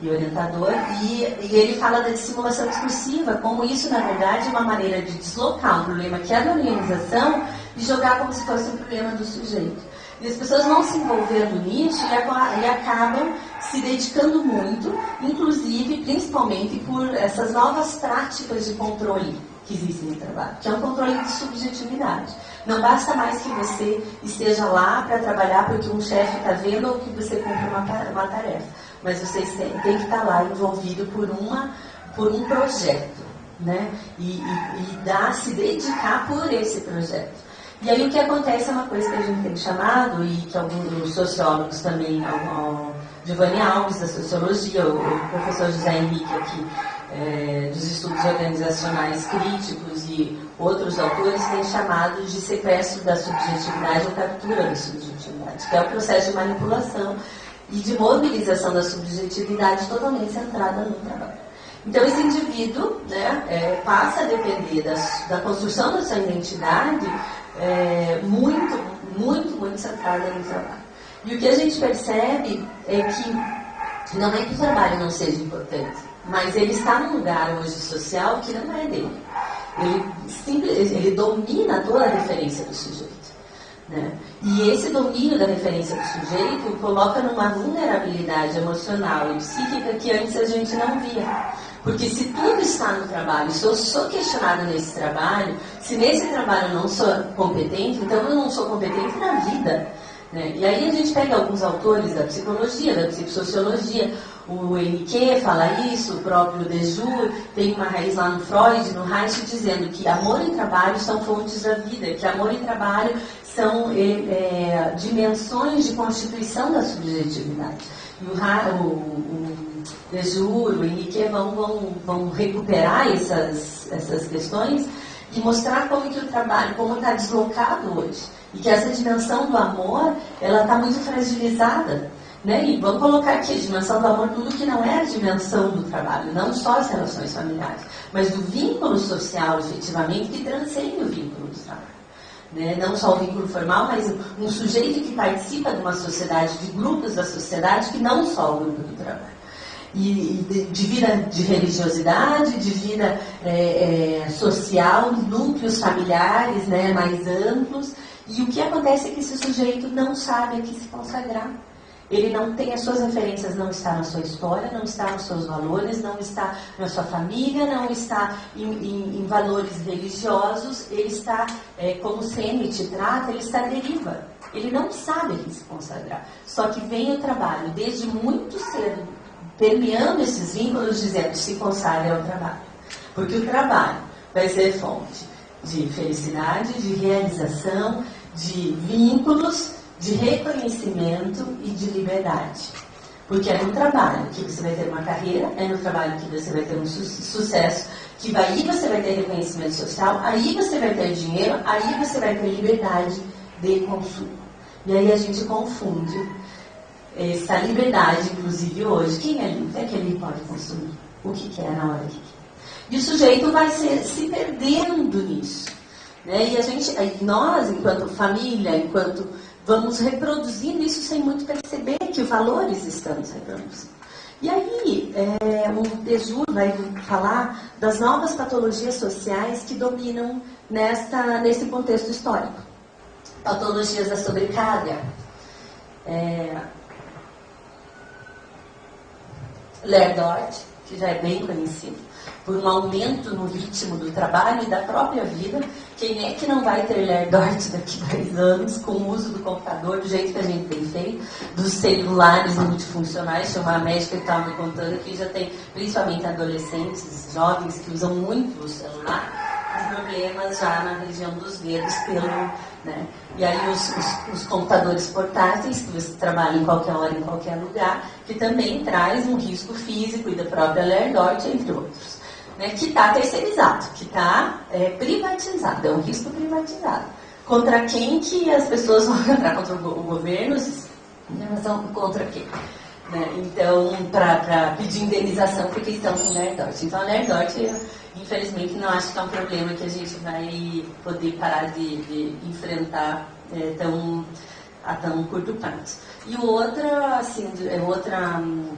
e orientador, e ele fala da dissimulação discursiva, como isso, na verdade, é uma maneira de deslocar um problema que é da organização e jogar como se fosse um problema do sujeito. E as pessoas vão se envolvendo nisso e acabam se dedicando muito, inclusive, principalmente, por essas novas práticas de controle que existem no trabalho, que é um controle de subjetividade. Não basta mais que você esteja lá para trabalhar porque um chefe está vendo ou que você cumpre uma tarefa, mas você tem que estar lá envolvido por um projeto, né? E se dedicar por esse projeto. E aí o que acontece é uma coisa que a gente tem chamado, e que alguns sociólogos também, o Giovanni Alves da Sociologia, o professor José Henrique aqui, dos estudos organizacionais críticos e outros autores têm chamado de sequestro da subjetividade ou captura da subjetividade, que é o processo de manipulação e de mobilização da subjetividade totalmente centrada no trabalho. Então esse indivíduo, né, passa a depender da construção da sua identidade muito, muito, muito centrada no trabalho. E o que a gente percebe é que não é que o trabalho não seja importante, mas ele está num lugar hoje social que não é dele. Ele domina toda a referência do sujeito, né? E esse domínio da referência do sujeito o coloca numa vulnerabilidade emocional e psíquica que antes a gente não via. Porque se tudo está no trabalho, se eu sou questionado nesse trabalho, se nesse trabalho eu não sou competente, então eu não sou competente na vida, né? E aí a gente pega alguns autores da psicologia, da psicossociologia, o Henrique fala isso, o próprio Dejou, tem uma raiz lá no Freud, no Reich, dizendo que amor e trabalho são fontes da vida, que amor e trabalho são dimensões de constituição da subjetividade. E o Dejou, o Henrique vão recuperar essas questões e mostrar como que o trabalho, como está deslocado hoje. E que essa dimensão do amor, ela está muito fragilizada. Né? E vamos colocar aqui a dimensão do amor, tudo que não é a dimensão do trabalho, não só as relações familiares, mas do vínculo social, efetivamente, que transcende o vínculo do trabalho. né? Não só o vínculo formal, mas um sujeito que participa de uma sociedade, de grupos da sociedade, que não só o grupo do trabalho. E de vida de religiosidade, de vida social, núcleos familiares, né, mais amplos. E o que acontece é que esse sujeito não sabe a que se consagrar. Ele não tem as suas referências, não está na sua história, não está nos seus valores, não está na sua família, não está em valores religiosos. Ele está, como o Sennett trata, ele está à deriva. Ele não sabe a que se consagrar. Só que vem o trabalho, desde muito cedo, permeando esses vínculos, dizendo: se consagre ao trabalho. Porque o trabalho vai ser fonte de felicidade, de realização, de vínculos, de reconhecimento e de liberdade. Porque é no trabalho que você vai ter uma carreira, é no trabalho que você vai ter um sucesso, que aí você vai ter reconhecimento social, aí você vai ter dinheiro, aí você vai ter liberdade de consumo. E aí a gente confunde essa liberdade, inclusive hoje. Quem é livre? É que ele pode consumir o que quer na hora que quer. E o sujeito vai se perdendo nisso, né? E nós, enquanto família, enquanto vamos reproduzindo isso sem muito perceber que valores estamos reproduzindo. E aí, o Dejur vai falar das novas patologias sociais que dominam nesse contexto histórico. Patologias da sobrecarga. Lerdort, que já é bem conhecido, por um aumento no ritmo do trabalho e da própria vida. Quem é que não vai ter Lerdort daqui a 10 anos, com o uso do computador, do jeito que a gente tem feito, dos celulares multifuncionais? Tinha uma médica que estava me contando que já tem, principalmente adolescentes, jovens, que usam muito o celular, com problemas já na região dos dedos, né? E aí os computadores portáteis, que você trabalha em qualquer hora, em qualquer lugar, que também traz um risco físico e da própria Lerdort, entre outros. Né, que está terceirizado, que está privatizado, é um risco privatizado. Contra quem que as pessoas vão entrar? Contra o governo? Elas são contra quem? Né? Então, para pedir indenização porque estão com Lerdort. Então, a Lerdort, infelizmente, não acho que é um problema que a gente vai poder parar de enfrentar a tão curto prazo. E outra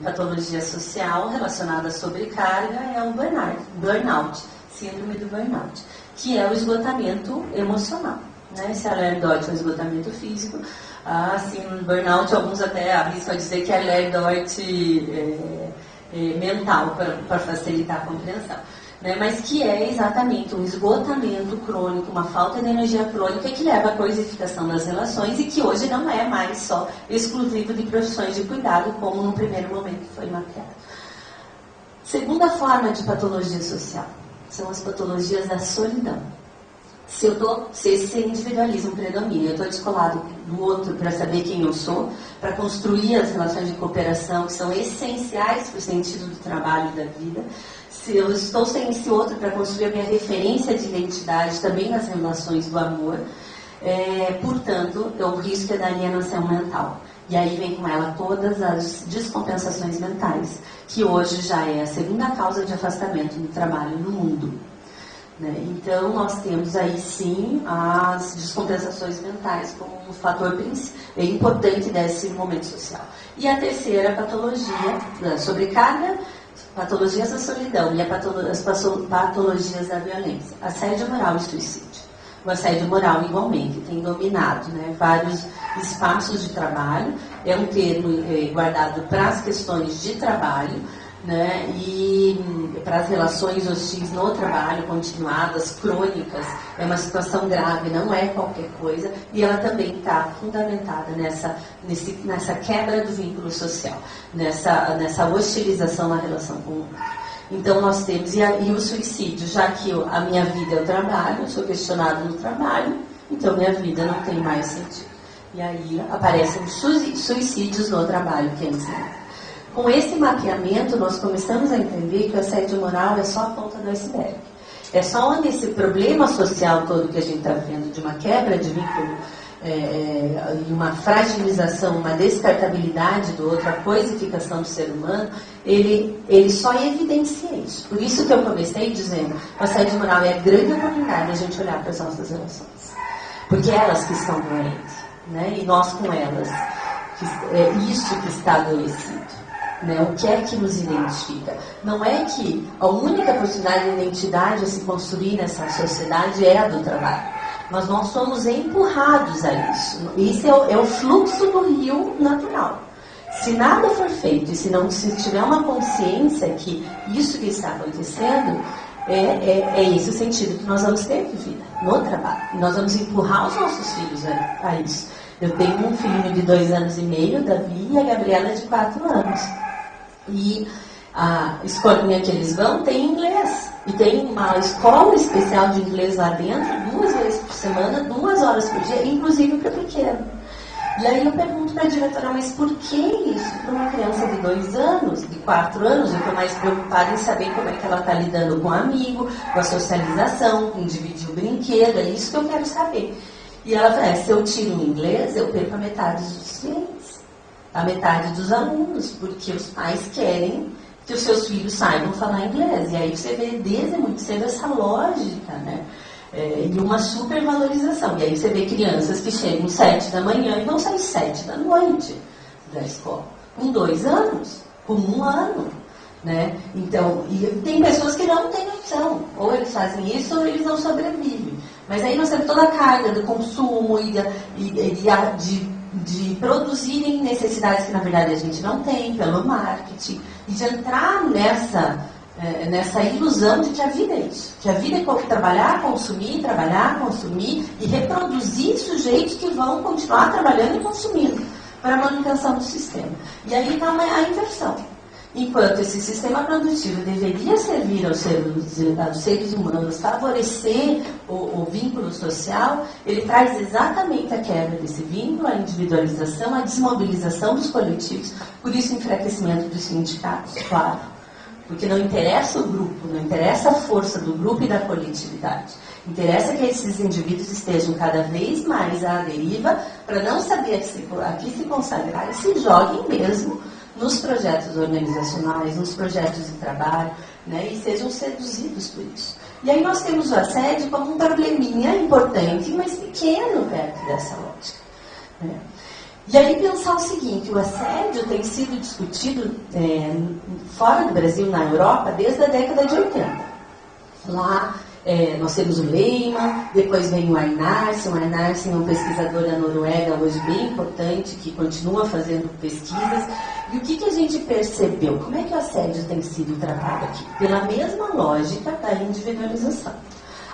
patologia social relacionada à sobrecarga é o burnout, síndrome do burnout, que é o esgotamento emocional. Né? Se a Lerdort é o esgotamento físico, burnout, alguns até arriscam a dizer que é Lerdort mental, para facilitar a compreensão. Né, mas que é exatamente um esgotamento crônico, uma falta de energia crônica que leva à coisificação das relações e que hoje não é mais só exclusivo de profissões de cuidado, como no primeiro momento foi mapeado. Segunda forma de patologia social são as patologias da solidão. Se esse individualismo predomina, eu estou descolado do outro para saber quem eu sou, para construir as relações de cooperação que são essenciais para o sentido do trabalho e da vida. Se eu estou sem esse outro para construir a minha referência de identidade também nas relações do amor, portanto, o risco é da alienação mental. E aí vem com ela todas as descompensações mentais, que hoje já é a segunda causa de afastamento do trabalho no mundo. Né? Então, nós temos aí sim as descompensações mentais como um fator importante desse momento social. E a terceira patologia, da sobrecarga, patologias da solidão e as patologias da violência, assédio moral e suicídio. O assédio moral, igualmente, tem dominado, né, vários espaços de trabalho, é um termo guardado para as questões de trabalho, né, e para as relações hostis no trabalho, continuadas, crônicas, é uma situação grave, não é qualquer coisa, e ela também está fundamentada nessa quebra do vínculo social, nessa hostilização na relação com o outro. Então nós temos, e o suicídio, já que a minha vida é o trabalho, eu sou questionado no trabalho, então minha vida não tem mais sentido. E aí aparecem suicídios no trabalho, que antes não. Com esse mapeamento, nós começamos a entender que o assédio moral é só a ponta do iceberg. É só nesse problema social todo que a gente está vendo, de uma quebra de vínculo, e uma fragilização, uma descartabilidade do outro, a coisificação do ser humano, ele só evidencia isso. Por isso que eu comecei dizendo, o assédio moral é a grande oportunidade de a gente olhar para as nossas relações. porque elas que estão doentes, né? E nós com elas. É isso que está adoecido. Né? O que é que nos identifica? Não é que a única possibilidade de identidade a se construir nessa sociedade é a do trabalho. Mas nós somos empurrados a isso. Isso é o fluxo do rio natural. Se nada for feito e se tiver uma consciência que isso que está acontecendo, é esse o sentido que nós vamos ter de vida, no trabalho. E nós vamos empurrar os nossos filhos a isso. Eu tenho um filho de 2 anos e meio, Davi, e a Gabriela de 4 anos. E a escolinha que eles vão tem inglês. E tem uma escola especial de inglês lá dentro, 2 vezes por semana, 2 horas por dia, inclusive para pequeno. E aí eu pergunto para a diretora, mas por que isso? Para uma criança de 2 anos, de 4 anos, eu estou mais preocupada em saber como é que ela está lidando com o amigo, com a socialização, com dividir o brinquedo, é isso que eu quero saber. E ela fala, se eu tiro o inglês, eu perco a metade dos clientes, a metade dos alunos, porque os pais querem que os seus filhos saibam falar inglês. E aí você vê desde muito cedo essa lógica, né? E uma supervalorização. E aí você vê crianças que chegam 7 da manhã e vão sair 7 da noite da escola, com 2 anos, com 1 ano. Né? Então, e tem pessoas que não têm opção. Ou eles fazem isso ou eles não sobrevivem. Mas aí nós temos toda a carga do consumo e de produzirem necessidades que na verdade a gente não tem pelo marketing. E de entrar nessa ilusão de que a vida é isso. Que a vida é trabalhar, consumir e reproduzir sujeitos que vão continuar trabalhando e consumindo para a manutenção do sistema. E aí está a inversão. Enquanto esse sistema produtivo deveria servir aos seres humanos, favorecer o vínculo social, ele traz exatamente a quebra desse vínculo, a individualização, a desmobilização dos coletivos, por isso o enfraquecimento dos sindicatos, claro. Porque não interessa o grupo, não interessa a força do grupo e da coletividade. Interessa que esses indivíduos estejam cada vez mais à deriva para não saber a que se consagrar e se joguem mesmo nos projetos organizacionais, nos projetos de trabalho, né, e sejam seduzidos por isso. E aí nós temos o assédio como um probleminha importante, mas pequeno perto dessa lógica. Né? E aí pensar o seguinte, o assédio tem sido discutido fora do Brasil, na Europa, desde a década de 80. Lá nós temos o Lehmann, depois vem o Einarsen. O Einarsen é um pesquisador da Noruega, hoje bem importante, que continua fazendo pesquisas. E o que a gente percebeu? Como é que o assédio tem sido tratado aqui? Pela mesma lógica da individualização.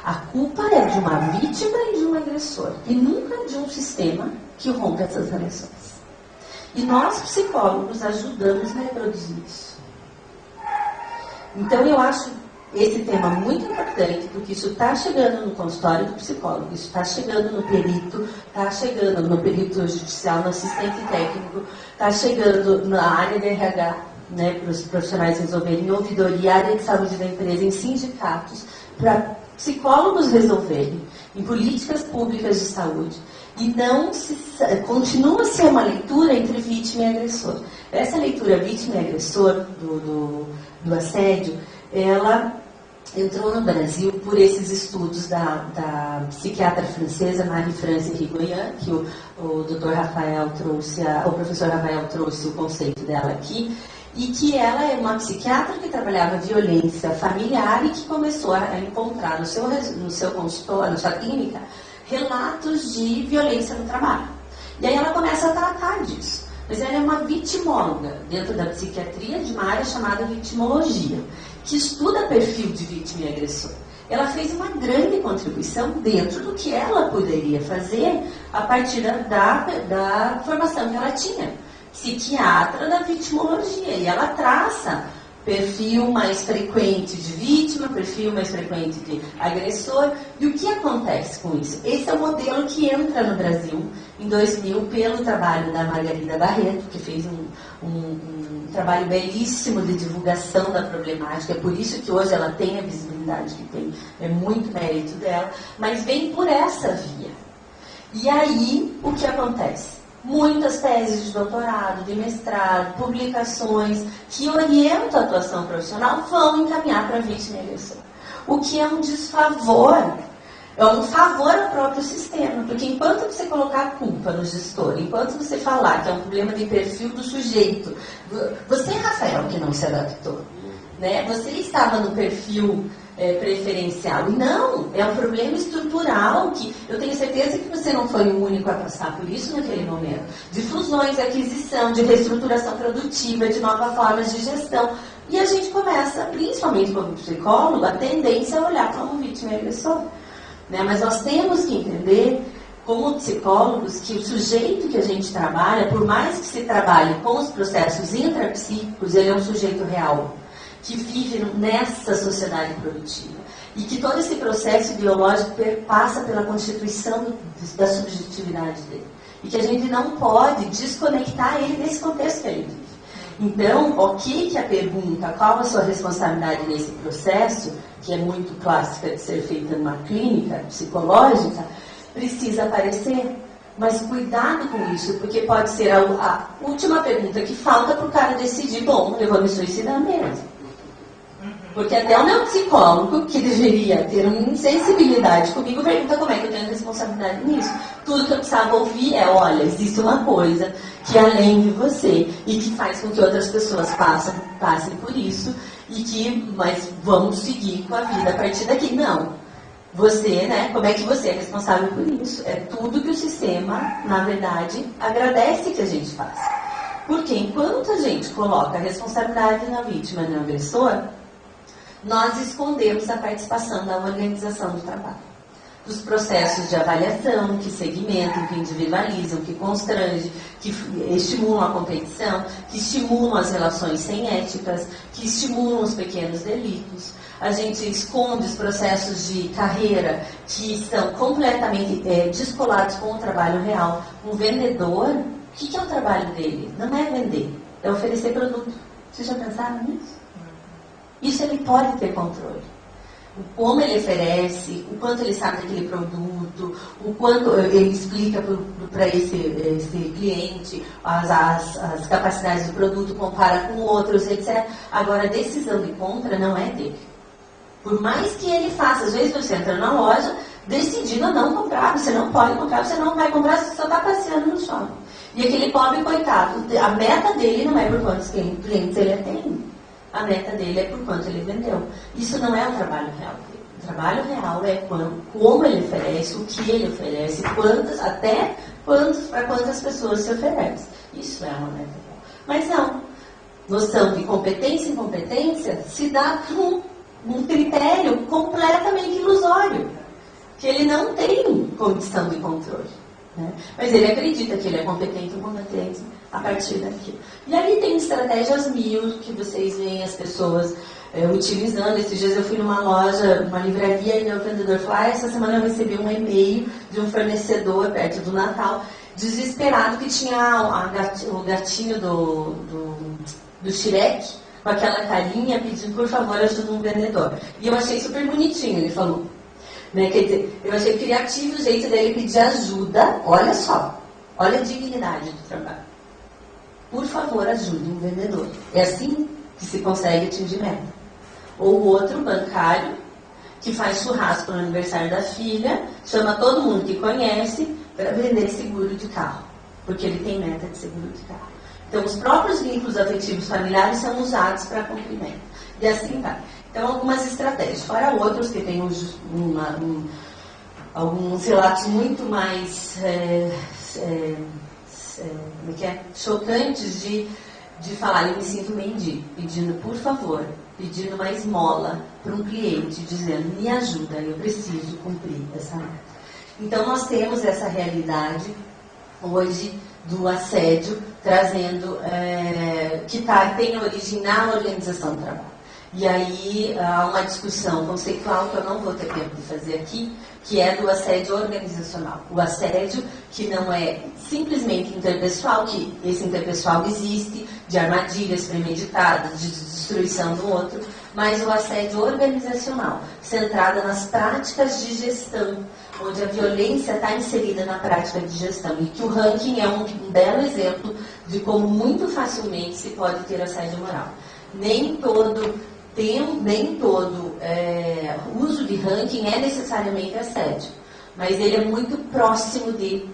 A culpa é de uma vítima e de um agressor, e nunca de um sistema que rompe essas relações. E nós, psicólogos, ajudamos a reproduzir isso. Então, eu acho esse tema muito importante, porque isso está chegando no consultório do psicólogo, isso está chegando no perito, está chegando no perito judicial, no assistente técnico, está chegando na área de RH, né, para os profissionais resolverem, em ouvidoria, área de saúde da empresa, em sindicatos, para psicólogos resolverem, em políticas públicas de saúde. E continua a ser uma leitura entre vítima e agressor. Essa leitura vítima e agressor do assédio, ela entrou no Brasil por esses estudos da psiquiatra francesa Marie-France Rigoyen, que o professor Rafael trouxe o conceito dela aqui, e que ela é uma psiquiatra que trabalhava violência familiar e que começou a encontrar no seu consultório, na sua clínica, relatos de violência no trabalho. E aí ela começa a tratar disso. Mas ela é uma vitimóloga dentro da psiquiatria de uma área chamada vitimologia, que estuda perfil de vítima e agressor. Ela fez uma grande contribuição dentro do que ela poderia fazer a partir da formação que ela tinha. Psiquiatra da vitimologia. E ela traça perfil mais frequente de vítima, perfil mais frequente de agressor. E o que acontece com isso? Esse é o modelo que entra no Brasil em 2000 pelo trabalho da Margarida Barreto, que fez um trabalho belíssimo de divulgação da problemática. É por isso que hoje ela tem a visibilidade que tem. É muito mérito dela. Mas vem por essa via. E aí, o que acontece? Muitas teses de doutorado, de mestrado, publicações que orientam a atuação profissional vão encaminhar para a vítima e agressor. O que é um desfavor é um favor ao próprio sistema, porque enquanto você colocar a culpa no gestor, enquanto você falar que é um problema de perfil do sujeito, você, Rafael, que não se adaptou, né? Você estava no perfil preferencial, e não, é um problema estrutural, que eu tenho certeza que você não foi o único a passar por isso naquele momento, de fusões, aquisição, de reestruturação produtiva, de novas formas de gestão, e a gente começa, principalmente como psicólogo, a tendência a olhar como vítima e agressor. Né? Mas nós temos que entender, como psicólogos, que o sujeito que a gente trabalha, por mais que se trabalhe com os processos intrapsíquicos, ele é um sujeito real, que vive nessa sociedade produtiva. E que todo esse processo ideológico passa pela constituição da subjetividade dele. E que a gente não pode desconectar ele desse contexto que ele vive. Então, o que a pergunta, qual a sua responsabilidade nesse processo, que é muito clássica de ser feita numa clínica psicológica, precisa aparecer. Mas cuidado com isso, porque pode ser a última pergunta que falta para o cara decidir, bom, eu vou me suicidar mesmo. Porque até o meu psicólogo, que deveria ter uma insensibilidade comigo, pergunta como é que eu tenho responsabilidade nisso. Tudo que eu precisava ouvir é, olha, existe uma coisa que é além de você e que faz com que outras pessoas passem por isso mas vamos seguir com a vida a partir daqui. Não. Você, né, como é que você é responsável por isso? É tudo que o sistema, na verdade, agradece que a gente faça. Porque enquanto a gente coloca a responsabilidade na vítima e no agressor, nós escondemos a participação da organização do trabalho. Dos processos de avaliação, que segmentam, que individualizam, que constrangem, que estimulam a competição, que estimulam as relações sem éticas, que estimulam os pequenos delitos. A gente esconde os processos de carreira que estão completamente descolados com o trabalho real. Um vendedor, o que é o trabalho dele? Não é vender, é oferecer produto. Vocês já pensaram nisso? Isso ele pode ter controle. O como ele oferece, o quanto ele sabe daquele produto, o quanto ele explica para esse cliente as capacidades do produto, compara com outros, etc. Agora, a decisão de compra não é dele. Por mais que ele faça, às vezes você entra na loja decidindo a não comprar, você não pode comprar, você não vai comprar, você só está passeando no shopping. E aquele pobre coitado, a meta dele não é por quantos clientes ele atende. A meta dele é por quanto ele vendeu. Isso não é o trabalho real dele. O trabalho real é como ele oferece, o que ele oferece, para quantas pessoas se oferece. Isso é uma meta real. Mas não. Noção de competência e incompetência se dá com um critério completamente ilusório, que ele não tem condição de controle. Né? Mas ele acredita que ele é competente ou incompetente a partir daquilo. E aí tem estratégias mil que vocês veem as pessoas utilizando. Esses dias eu fui numa loja, uma livraria, e o vendedor falou, essa semana eu recebi um e-mail de um fornecedor perto do Natal, desesperado, que tinha o gatinho do Shrek, com aquela carinha, pedindo, por favor, ajuda um vendedor. E eu achei super bonitinho, ele falou. Né? Quer dizer, eu achei criativo o jeito dele pedir ajuda. Olha só, olha a dignidade do trabalho. Por favor, ajude um vendedor. É assim que se consegue atingir meta. Ou outro bancário que faz churrasco no aniversário da filha, chama todo mundo que conhece para vender seguro de carro, porque ele tem meta de seguro de carro. Então, os próprios vínculos afetivos familiares são usados para cumprimento. E assim vai. Então, algumas estratégias. Fora outros que têm alguns relatos muito mais chocantes de falar, eu me sinto mendigo, pedindo, por favor, pedindo uma esmola para um cliente, dizendo, me ajuda, eu preciso cumprir essa meta. Então, nós temos essa realidade hoje do assédio, trazendo, que tem origem na organização do trabalho. E aí há uma discussão conceitual que eu não vou ter tempo de fazer aqui, que é do assédio organizacional. O assédio que não é simplesmente interpessoal, que esse interpessoal existe, de armadilhas premeditadas, de destruição do outro, mas o assédio organizacional, centrado nas práticas de gestão, onde a violência está inserida na prática de gestão, e que o ranking é um belo exemplo de como muito facilmente se pode ter assédio moral. Nem todo nem todo uso de ranking é necessariamente assédio, mas ele é muito próximo de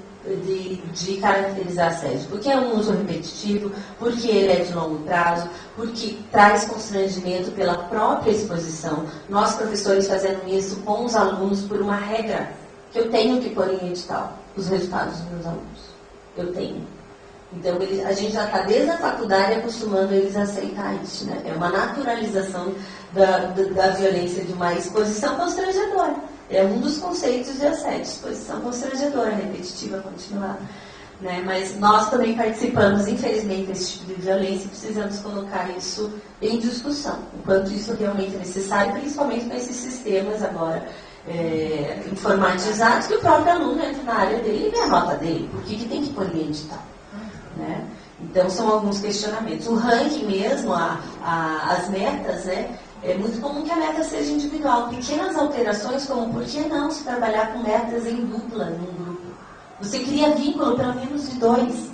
caracterizar assédio, porque é um uso repetitivo, porque ele é de longo prazo, porque traz constrangimento pela própria exposição. Nós, professores, fazendo isso com os alunos por uma regra, que eu tenho que pôr em edital os resultados dos meus alunos. Eu tenho. Então, a gente já está desde a faculdade acostumando eles a aceitar isso, né? É uma naturalização da violência, de uma exposição constrangedora. É um dos conceitos de assédio, exposição constrangedora, repetitiva, continuada. Né? Mas nós também participamos, infelizmente, desse tipo de violência e precisamos colocar isso em discussão, enquanto isso realmente é necessário, principalmente com esses sistemas agora informatizados, que o próprio aluno entra na área dele e vê a nota dele. Por que tem que pôr em edital? Né? Então, são alguns questionamentos. O ranking mesmo, as metas, né? É muito comum que a meta seja individual. Pequenas alterações, como por que não se trabalhar com metas em dupla, num grupo? Você cria vínculo pelo menos de 2.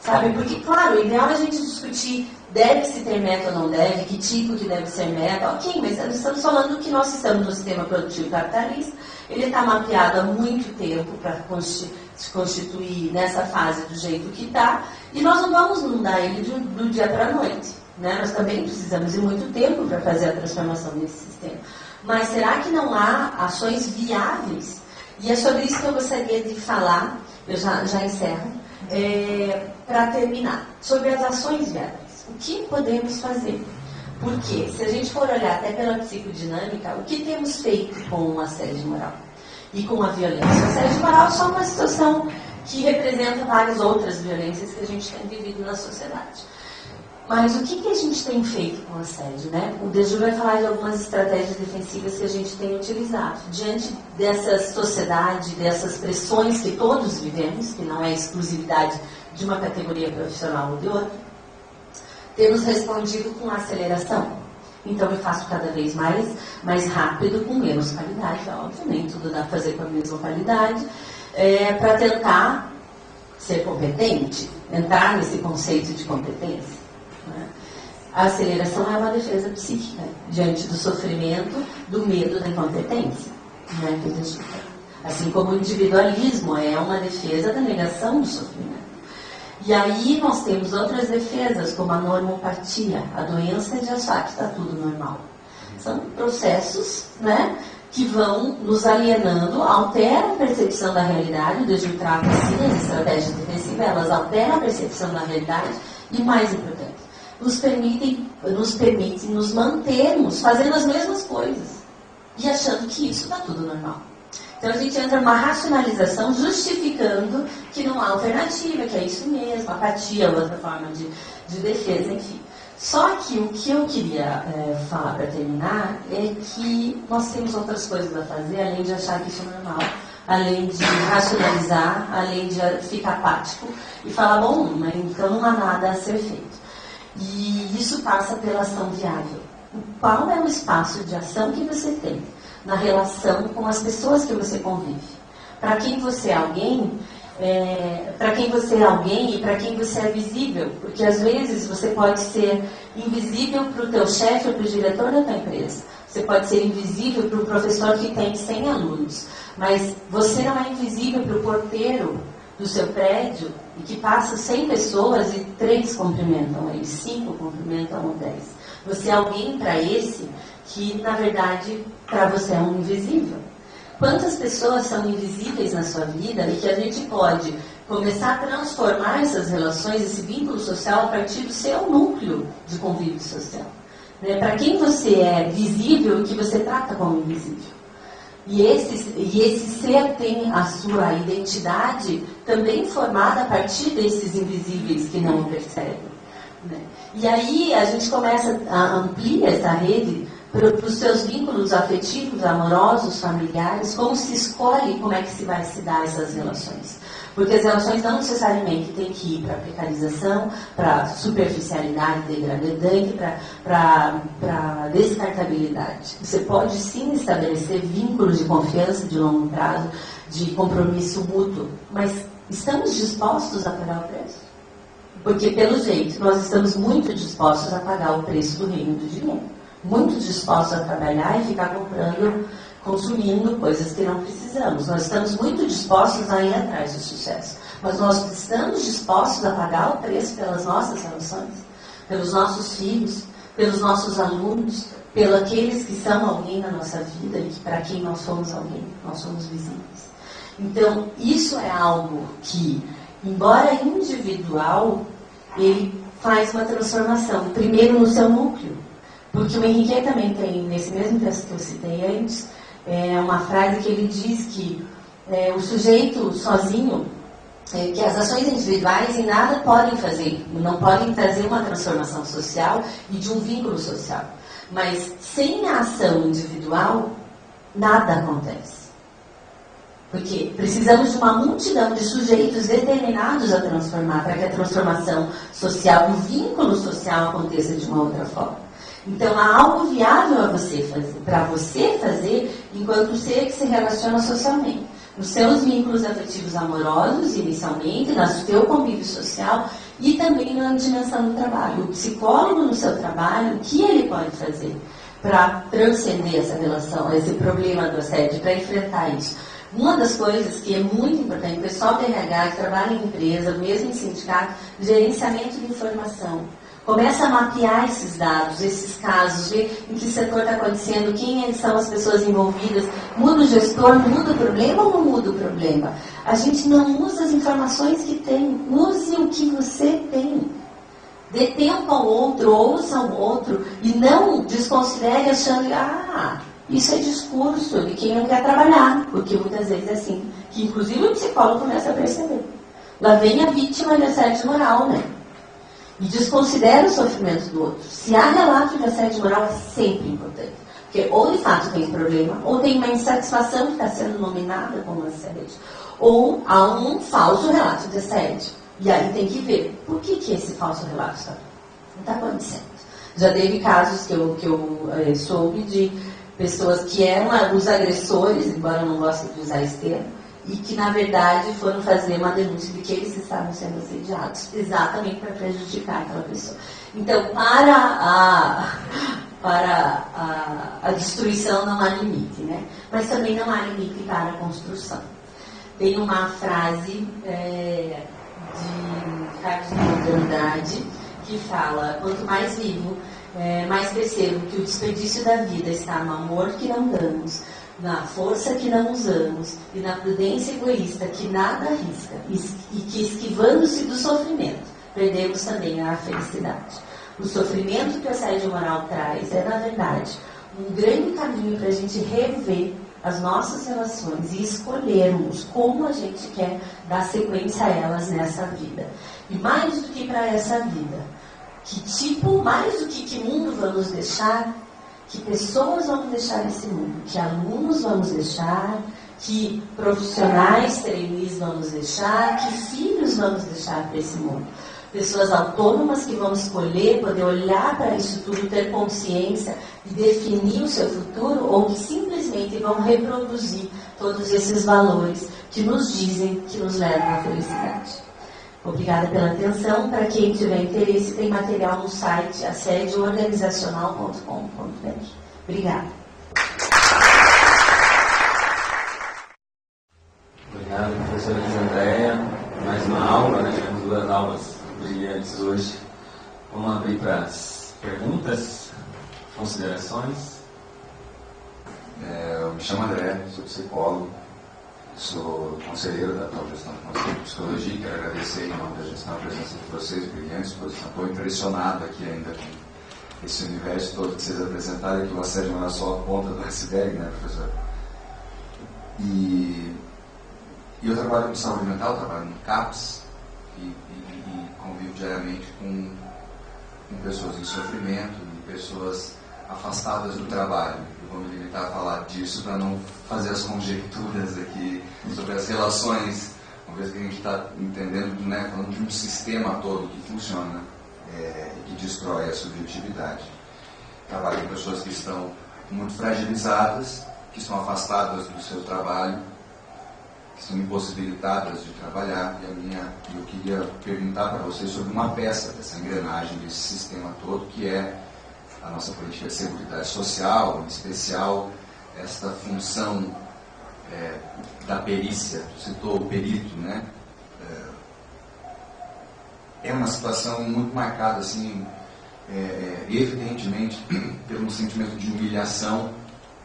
Sabe? Porque, claro, o ideal é a gente discutir, deve-se ter meta ou não deve, que tipo que deve ser meta. Ok, mas nós estamos falando que nós estamos no sistema produtivo capitalista, ele está mapeado há muito tempo para se constituir nessa fase do jeito que está, e nós não vamos mudar ele do dia para a noite. Né? Nós também precisamos de muito tempo para fazer a transformação desse sistema. Mas será que não há ações viáveis? E é sobre isso que eu gostaria de falar, eu já encerro, para terminar. Sobre as ações viáveis. O que podemos fazer? Porque, se a gente for olhar até pela psicodinâmica, o que temos feito com o assédio moral? E com a violência? O assédio moral é só uma situação que representa várias outras violências que a gente tem vivido na sociedade. Mas o que a gente tem feito com o assédio, né? O Deju vai falar de algumas estratégias defensivas que a gente tem utilizado. Diante dessa sociedade, dessas pressões que todos vivemos, que não é exclusividade de uma categoria profissional ou de outra, temos respondido com aceleração. Então, eu faço cada vez mais rápido, com menos qualidade, óbvio, nem tudo dá para fazer com a mesma qualidade, para tentar ser competente, entrar nesse conceito de competência. A aceleração é uma defesa psíquica diante do sofrimento, do medo da incompetência. Né? Assim como o individualismo é uma defesa da negação do sofrimento. E aí nós temos outras defesas, como a normopatia, a doença de achar que está tudo normal. São processos, né, que vão nos alienando, alteram a percepção da realidade. O Deju trata assim, as estratégias defensivas, elas alteram a percepção da realidade e, mais importante, nos permitem nos mantermos fazendo as mesmas coisas e achando que isso está tudo normal. Então a gente entra numa racionalização justificando que não há alternativa, que é isso mesmo, apatia, outra forma de defesa, enfim. Só que o que eu queria falar para terminar é que nós temos outras coisas a fazer, além de achar que isso é normal, além de racionalizar, além de ficar apático e falar, bom, mas então não há nada a ser feito. E isso passa pela ação viável. Qual é o espaço de ação que você tem na relação com as pessoas que você convive? Para quem você é alguém, e para quem você é visível. Porque às vezes você pode ser invisível para o teu chefe ou para o diretor da tua empresa. Você pode ser invisível para o professor que tem 100 alunos. Mas você não é invisível para o porteiro do seu prédio e que passa 100 pessoas e 3 cumprimentam ele, 5 cumprimentam ou 10. Você é alguém para esse que, na verdade, para você é um invisível. Quantas pessoas são invisíveis na sua vida e que a gente pode começar a transformar essas relações, esse vínculo social, a partir do seu núcleo de convívio social. Né? Para quem você é visível e que você trata como invisível. E esse ser tem a sua identidade também formada a partir desses invisíveis que não o percebem. Né? E aí a gente começa a ampliar essa rede para os seus vínculos afetivos, amorosos, familiares, como se escolhe como é que se vai se dar essas relações. Porque as relações não necessariamente têm que ir para a precarização, para a superficialidade degradante, para descartabilidade. Você pode sim estabelecer vínculos de confiança de longo prazo, de compromisso mútuo, mas estamos dispostos a pagar o preço? Porque, pelo jeito, nós estamos muito dispostos a pagar o preço do reino do dinheiro. muito dispostos a trabalhar e ficar comprando, consumindo coisas que não precisamos. Nós estamos muito dispostos a ir atrás do sucesso, mas nós estamos dispostos a pagar o preço pelas nossas relações, pelos nossos filhos, pelos nossos alunos, pelos aqueles que são alguém na nossa vida e para quem nós somos alguém, nós somos visíveis. Então, isso é algo que, embora individual, ele faz uma transformação, primeiro no seu núcleo. Porque o Henrique também tem, nesse mesmo texto que eu citei antes, uma frase que ele diz que o sujeito sozinho, que as ações individuais em nada podem fazer, não podem trazer uma transformação social e de um vínculo social. Mas sem a ação individual, nada acontece. Porque precisamos de uma multidão de sujeitos determinados a transformar, para que a transformação social, o vínculo social aconteça de uma outra forma. Então, há algo viável para você fazer enquanto ser que se relaciona socialmente. Nos seus vínculos afetivos amorosos, inicialmente, no seu convívio social e também na dimensão do trabalho. O psicólogo no seu trabalho, o que ele pode fazer para transcender essa relação, esse problema do assédio, para enfrentar isso? Uma das coisas que é muito importante, o pessoal do RH que trabalha em empresa, mesmo em sindicato, gerenciamento de informação. Começa a mapear esses dados, esses casos, ver em que setor está acontecendo, quem são as pessoas envolvidas. Muda o gestor, muda o problema ou não muda o problema? A gente não usa as informações que tem, use o que você tem. Dê tempo ao outro, ouça o outro e não desconsidere achando que isso é discurso de quem não quer trabalhar, porque muitas vezes é assim, que inclusive o psicólogo começa a perceber. Lá vem a vítima de assédio moral, né? E desconsidera o sofrimento do outro. Se há relato de assédio moral, é sempre importante. Porque ou de fato tem problema, ou tem uma insatisfação que está sendo nominada como assédio, ou há um falso relato de assédio. E aí tem que ver por que esse falso relato está acontecendo. Já teve casos que eu soube de pessoas que eram os agressores, embora eu não goste de usar esse termo, e que, na verdade, foram fazer uma denúncia de que eles estavam sendo assediados, exatamente para prejudicar aquela pessoa. Então, para a destruição não há limite, né? Mas também não há limite para a construção. Tem uma frase de Carlos de Andrade que fala: quanto mais vivo, mais percebo que o desperdício da vida está no amor que não damos, na força que não usamos e na prudência egoísta que nada arrisca, e que, esquivando-se do sofrimento, perdemos também a felicidade. O sofrimento que o assédio moral traz é, na verdade, um grande caminho para a gente rever as nossas relações e escolhermos como a gente quer dar sequência a elas nessa vida. E mais do que para essa vida, mais do que mundo vamos deixar, que pessoas vamos deixar nesse mundo, que alunos vamos deixar, que profissionais trainees vamos deixar, que filhos vamos deixar para esse mundo. Pessoas autônomas que vão escolher, poder olhar para isso tudo, ter consciência e definir o seu futuro, ou que simplesmente vão reproduzir todos esses valores que nos dizem que nos levam à felicidade. Obrigada pela atenção. Para quem tiver interesse, tem material no site assedioorganizacional.com.br. Obrigada. Obrigado, professora Andréia. Mais uma aula, né? Tivemos 2 aulas brilhantes hoje. Vamos abrir para as perguntas, considerações. Eu me chamo André, sou psicólogo, sou conselheiro da atual gestão do Conselho de Psicologia. Quero agradecer em nome da gestão a presença de vocês, brilhantes. Estou impressionado aqui ainda com esse universo todo que vocês apresentaram, que o assédio não é só a ponta do iceberg, né, professor? E eu trabalho com saúde mental, trabalho no CAPS e convivo diariamente com pessoas em sofrimento e pessoas afastadas do trabalho. Eu vou me limitar a falar disso para não fazer as conjecturas aqui sobre as relações, uma vez que a gente está entendendo, né, falando de um sistema todo que funciona e que destrói a subjetividade. Trabalho com pessoas que estão muito fragilizadas, que estão afastadas do seu trabalho, que estão impossibilitadas de trabalhar, e eu queria perguntar para vocês sobre uma peça dessa engrenagem, desse sistema todo, que é a nossa política de seguridade social, em especial esta função da perícia, citou o perito, né? É uma situação muito marcada, assim, evidentemente, pelo sentimento de humilhação,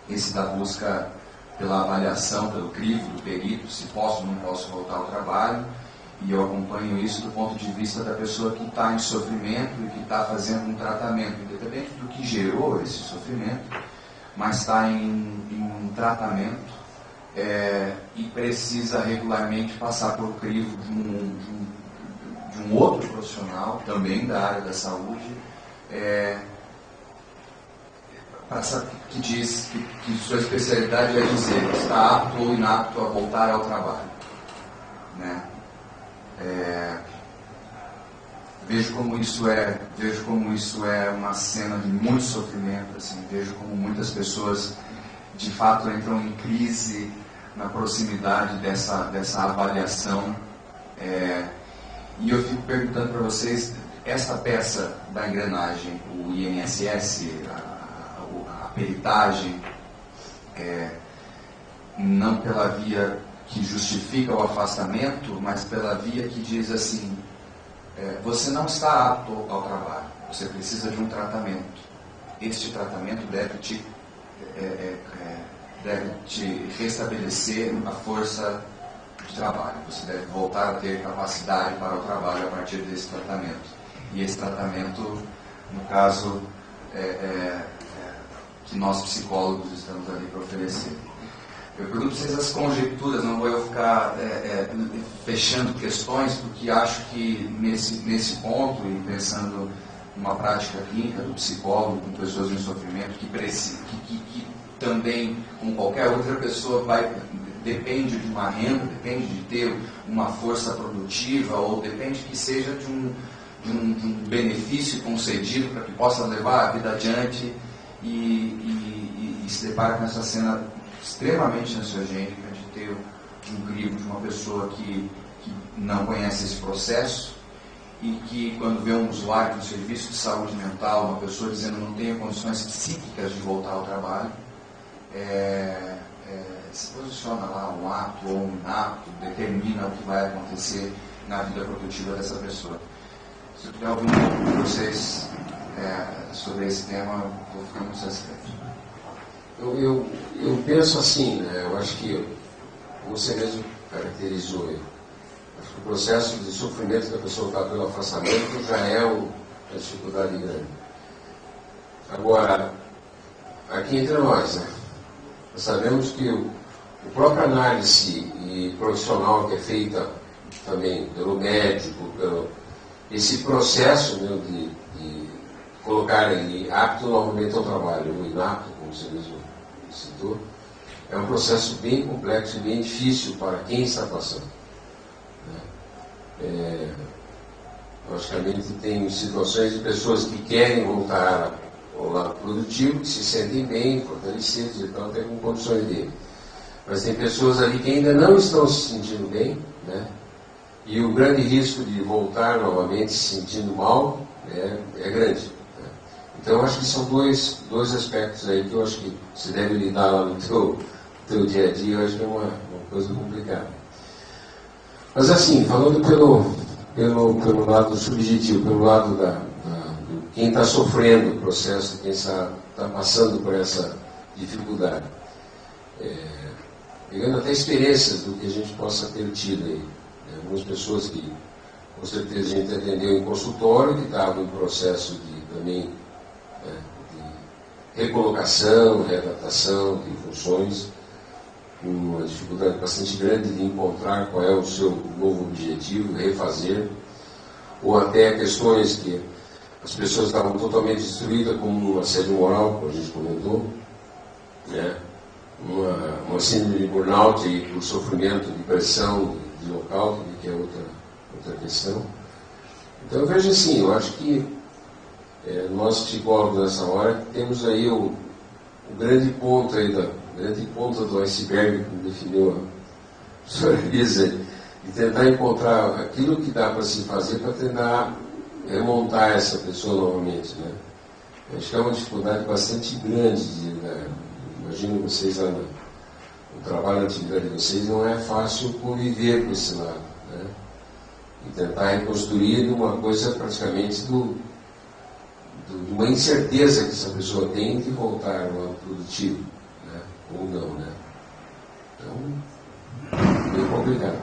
esse da busca pela avaliação, pelo crivo do perito, se posso ou não posso voltar ao trabalho, e eu acompanho isso do ponto de vista da pessoa que está em sofrimento e que está fazendo um tratamento, independente do que gerou esse sofrimento, mas está em um tratamento e precisa regularmente passar por crivo de um outro profissional, também da área da saúde, que diz que sua especialidade é dizer que está apto ou inapto a voltar ao trabalho. Né? Vejo como isso é uma cena de muito sofrimento, assim, vejo como muitas pessoas de fato entram em crise na proximidade dessa avaliação. E eu fico perguntando para vocês, esta peça da engrenagem, o INSS, a peritagem, não pela via que justifica o afastamento, mas pela via que diz assim, você não está apto ao trabalho, você precisa de um tratamento. Este tratamento deve te restabelecer a força de trabalho. Você deve voltar a ter capacidade para o trabalho a partir desse tratamento. E esse tratamento, no caso, que nós psicólogos estamos ali para oferecer. Eu pergunto para vocês as conjecturas, não vou eu ficar fechando questões, porque acho que nesse ponto, e pensando numa prática clínica do psicólogo com pessoas em sofrimento, que também, como qualquer outra pessoa, depende de uma renda, depende de ter uma força produtiva, ou depende que seja de um benefício concedido para que possa levar a vida adiante, e se depara com essa cena extremamente ansiogênica de ter um crivo de uma pessoa que não conhece esse processo e que, quando vê um usuário de um serviço de saúde mental, uma pessoa dizendo não tenho condições psíquicas de voltar ao trabalho, se posiciona lá um apto ou um inapto, determina o que vai acontecer na vida produtiva dessa pessoa. Se eu tiver algum pouco de vocês sobre esse tema, eu vou ficar muito satisfeito. Eu penso assim, né? Eu acho que, como você mesmo caracterizou, acho que o processo de sofrimento que a pessoa está pelo afastamento já é uma dificuldade grande. Agora, aqui entre nós, né? Nós sabemos que o próprio análise profissional que é feita também pelo médico, esse processo, né, de colocar ele apto novamente ao trabalho, ou inapto, como você mesmo citou, é um processo bem complexo e bem difícil para quem está passando. Logicamente, tem situações de pessoas que querem voltar ao lado produtivo, que se sentem bem, fortalecidos e tal, têm condições dele. Mas tem pessoas ali que ainda não estão se sentindo bem, né? E o grande risco de voltar novamente se sentindo mal é grande. Né? Então, eu acho que são dois aspectos aí que eu acho que você deve lidar lá no teu dia a dia, eu acho que é uma coisa complicada. Mas assim, falando pelo lado subjetivo, pelo lado de quem está sofrendo o processo, quem está passando por essa dificuldade, pegando até experiências do que a gente possa ter tido aí. Algumas pessoas que, com certeza, a gente atendeu em consultório, que estavam em processo também de recolocação, readaptação de funções, com uma dificuldade bastante grande de encontrar qual é o seu novo objetivo, refazer, ou até questões que as pessoas estavam totalmente destruídas, como um assédio moral, como a gente comentou, né? Uma síndrome de burnout e por sofrimento, de pressão, de local, que é outra questão. Então eu vejo assim, eu acho que nós psicólogos nessa hora temos aí o grande ponto aí grande ponta do iceberg, como definiu a senhora Elisa, de tentar encontrar aquilo que dá para se fazer para tentar remontar essa pessoa novamente, né? Acho que é uma dificuldade bastante grande. Né? Imagino vocês lá no trabalho, na atividade de vocês, não é fácil conviver com esse lado. Né? E tentar reconstruir uma coisa praticamente de uma incerteza que essa pessoa tem de voltar ao âmbito produtivo, né? Ou não, né? Então, bem complicado.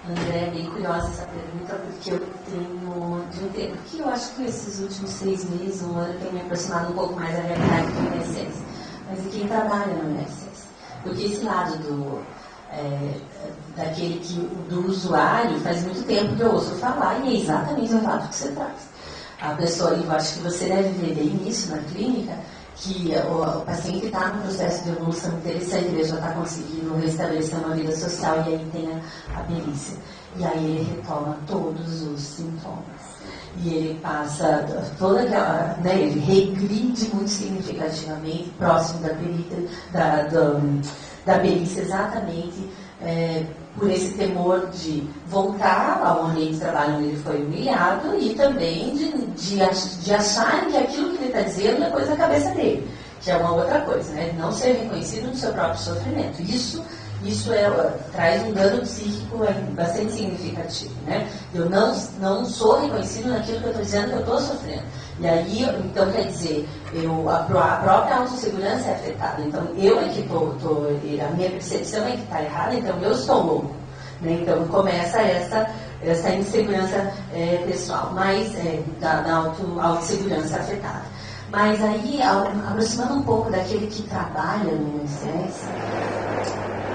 André, é bem curiosa essa pergunta, porque eu tenho, de um tempo que eu acho que esses últimos 6 meses, um ano, eu tenho me aproximado um pouco mais da realidade do INSS, mas de quem trabalha no INSS. Porque esse lado do usuário, faz muito tempo que eu ouço falar, e é exatamente o fato que você traz. A pessoa, e eu acho que você deve ver bem isso na clínica, que o paciente está num processo de evolução interessante, ele já está conseguindo restabelecer uma vida social, e aí tem a perícia. E aí ele retoma todos os sintomas. E ele passa toda aquela, né, ele regride muito significativamente próximo da perícia, exatamente por esse temor de voltar ao ambiente de trabalho onde ele foi humilhado e também de achar que aquilo que ele está dizendo é coisa da cabeça dele, que é uma outra coisa, né? Não ser reconhecido no seu próprio sofrimento. Isso traz um dano psíquico bastante significativo, né? Eu não sou reconhecido naquilo que eu estou dizendo que eu estou sofrendo. E aí, então, quer dizer, a própria autossegurança é afetada. Então, eu é que a minha percepção é que está errada, então eu estou louco. Né? Então, começa essa insegurança pessoal, mas da autossegurança afetada. Mas aí, aproximando um pouco daquele que trabalha no INSS,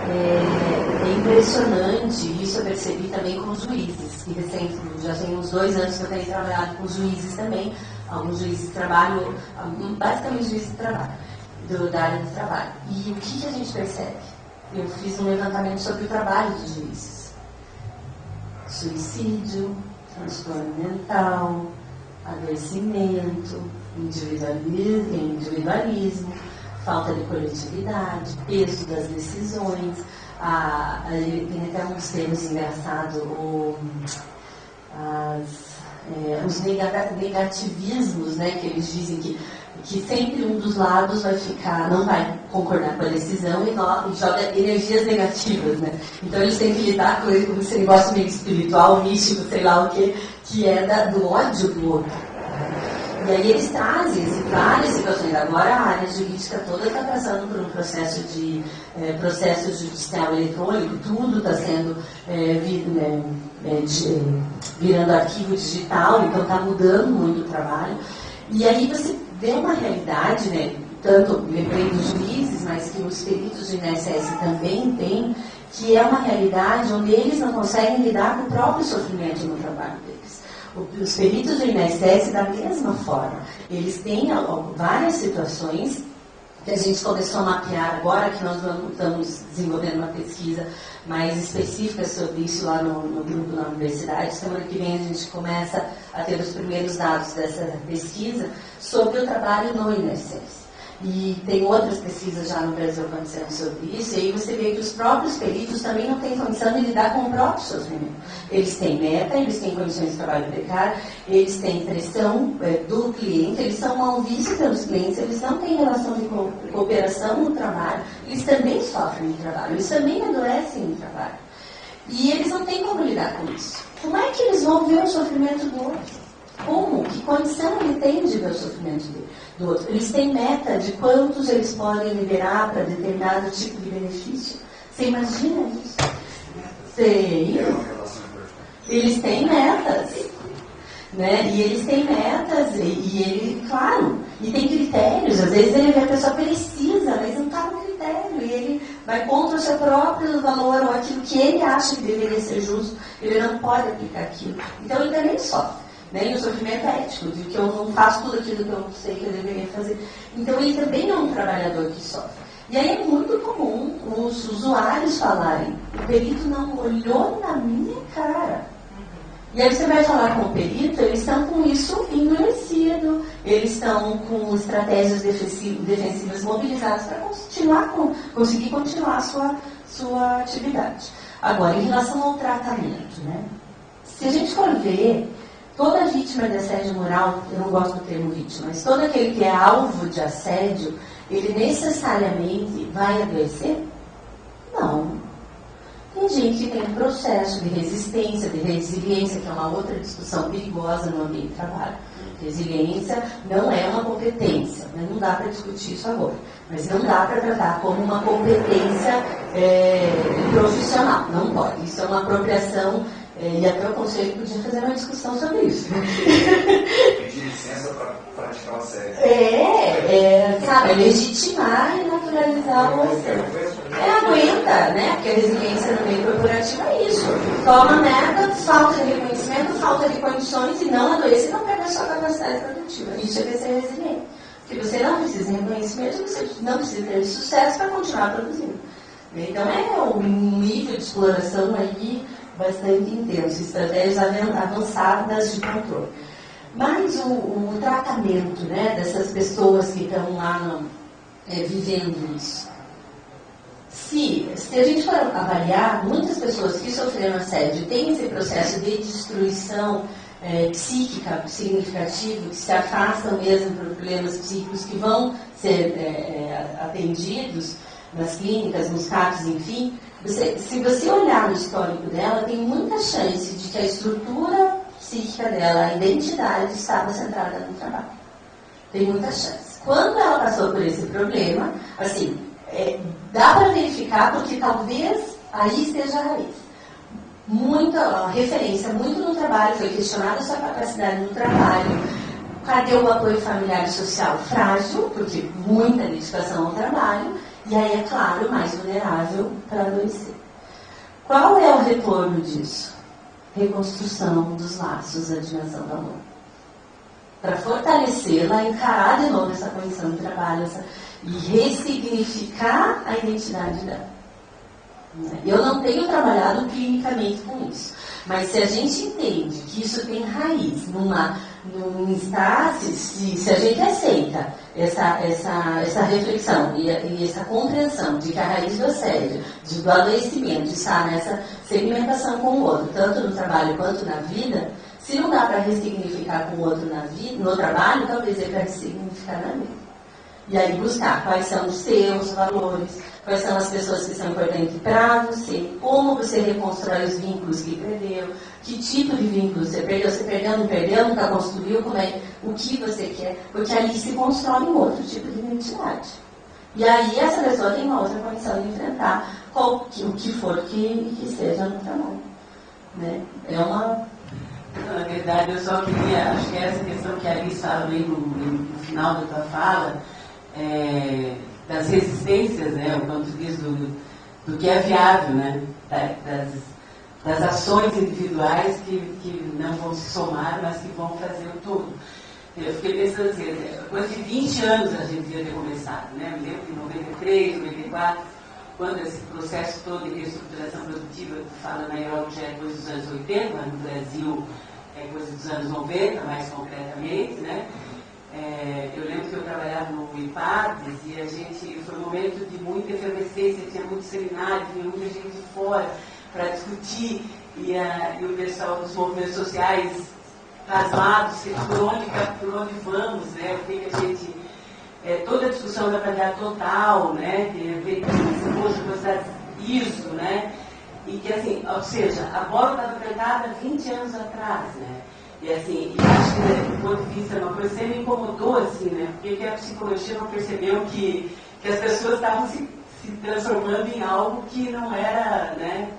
é impressionante, isso eu percebi também com os juízes, que recente, já tem uns 2 anos que eu tenho trabalhado com juízes também, alguns juízes de trabalho, basicamente juízes de trabalho, da área de trabalho. E o que a gente percebe? Eu fiz um levantamento sobre o trabalho dos juízes. Suicídio, transtorno mental, adoecimento, individualismo, falta de coletividade, peso das decisões, tem até uns termos engraçados, os negativismos, né, que eles dizem que sempre um dos lados não vai concordar com a decisão e joga energias negativas, né? Então eles têm que lidar com esse negócio meio espiritual, místico, sei lá o que é do ódio do outro. E aí eles trazem várias situações. Agora a área jurídica toda está passando por um processo judicial eletrônico, tudo está sendo virando arquivo digital, então está mudando muito o trabalho. E aí você vê uma realidade, né, tanto lembrei dos juízes, mas que os peritos do INSS também têm, que é uma realidade onde eles não conseguem lidar com o próprio sofrimento no trabalho deles. Os peritos do INSS, da mesma forma, eles têm várias situações que a gente começou a mapear agora, que nós estamos desenvolvendo uma pesquisa mais específica sobre isso lá no grupo na universidade. Semana que vem a gente começa a ter os primeiros dados dessa pesquisa sobre o trabalho no INSS. E tem outras pesquisas já no Brasil acontecendo sobre isso, e aí você vê que os próprios peritos também não têm condição de lidar com o próprio sofrimento. Eles têm meta, eles têm condições de trabalho precário, eles têm pressão do cliente, eles são mal vistos pelos clientes, eles não têm relação de cooperação no trabalho, eles também sofrem no trabalho, eles também adoecem no trabalho. E eles não têm como lidar com isso. Como é que eles vão ver o sofrimento do outro? Como? Que condição ele tem de ver o sofrimento do outro? Eles têm meta de quantos eles podem liberar para determinado tipo de benefício? Você imagina isso? Sei. Eles têm metas. Né? E eles têm metas, e ele, claro, e tem critérios. Às vezes ele vê a pessoa precisa, mas não está no critério, e ele vai contra o seu próprio valor, ou aquilo que ele acha que deveria ser justo, ele não pode aplicar aquilo. Então ele também sofre. Né? E o sofrimento é ético, de que eu não faço tudo aquilo que eu sei que eu deveria fazer. Então ele também é um trabalhador que sofre. E aí é muito comum os usuários falarem: o perito não olhou na minha cara. E aí você vai falar com o perito, eles estão com isso endurecido, eles estão com estratégias defensivas mobilizadas para conseguir continuar a sua atividade. Agora, em relação ao tratamento, né? Se a gente for ver, toda vítima de assédio moral, eu não gosto do termo vítima, mas todo aquele que é alvo de assédio, ele necessariamente vai adoecer? Não. Tem gente que tem um processo de resistência, de resiliência, que é uma outra discussão perigosa no ambiente de trabalho. Resiliência não é uma competência, né? Não dá para discutir isso agora, mas não dá para tratar como uma competência profissional, não pode. Isso é uma apropriação, e até o Conselho podia fazer uma discussão sobre isso. Pedir licença para praticar o assédio. Sabe, legitimar e naturalizar o assédio. Aguenta, né? Porque a resiliência no meio corporativo é isso. Toma merda, falta de reconhecimento, falta de condições e não adoece e não perde a sua capacidade produtiva. Isso é ser resiliente. Porque você não precisa de reconhecimento, você não precisa ter sucesso para continuar produzindo. Então é um nível de exploração aí bastante intenso, estratégias avançadas de controle. Mas o tratamento, né, dessas pessoas que estão lá vivendo isso. Se a gente for avaliar, muitas pessoas que sofreram assédio têm esse processo de destruição psíquica significativo, que se afastam mesmo por problemas psíquicos que vão ser atendidos nas clínicas, nos CAPs, enfim. Se você olhar no histórico dela, tem muita chance de que a estrutura psíquica dela, a identidade, estava centrada no trabalho. Tem muita chance. Quando ela passou por esse problema, assim, dá para verificar, porque talvez aí esteja a raiz. Muita referência, muito no trabalho, foi questionada a sua capacidade no trabalho. Cadê o apoio familiar e social? Frágil, porque muita dedicação ao trabalho, e aí, é claro, mais vulnerável para adoecer. Qual é o retorno disso? Reconstrução dos laços da dimensão do amor. Para fortalecê-la, encarar de novo essa condição de trabalho e ressignificar a identidade dela. Eu não tenho trabalhado clinicamente com isso, mas se a gente entende que isso tem raiz se a gente aceita essa reflexão e essa compreensão de que a raiz do assédio, do adoecimento está nessa segmentação com o outro, tanto no trabalho quanto na vida, se não dá para ressignificar com o outro no trabalho, talvez é para ressignificar na vida. E aí buscar quais são os seus valores, quais são as pessoas que são importantes para você, como você reconstrói os vínculos que perdeu, que tipo de vínculo você perdeu, não perdeu, nunca construiu, o que você quer, porque ali se constrói um outro tipo de identidade. E aí essa pessoa tem uma outra condição de enfrentar o que for que seja no trabalho. Né? Na verdade, eu só queria, acho que essa questão que a Alice fala bem no final da tua fala, das resistências, né, o quanto diz do que é viável, né, das ações individuais que não vão se somar, mas que vão fazer o todo. Eu fiquei pensando assim, depois de 20 anos a gente devia ter começado, né, me lembro que em 93, 94, quando esse processo todo de reestruturação produtiva que fala na Europa já é coisa dos anos 80, no Brasil é coisa dos anos 90, mais concretamente, né? Eu lembro que eu trabalhava no IPADES e foi um momento de muita efervescência, tinha muito seminário, tinha muita gente de fora para discutir, e o pessoal dos movimentos sociais pasmados, por onde vamos, né? O que a gente... toda a discussão da qualidade total, né? Isso, né? E que, assim, ou seja, a bola estava cantada 20 anos atrás, né? E assim, acho que do ponto de vista, uma coisa que sempre me incomodou, assim, né? Porque a psicologia não percebeu que as pessoas estavam se transformando em algo que não era, né?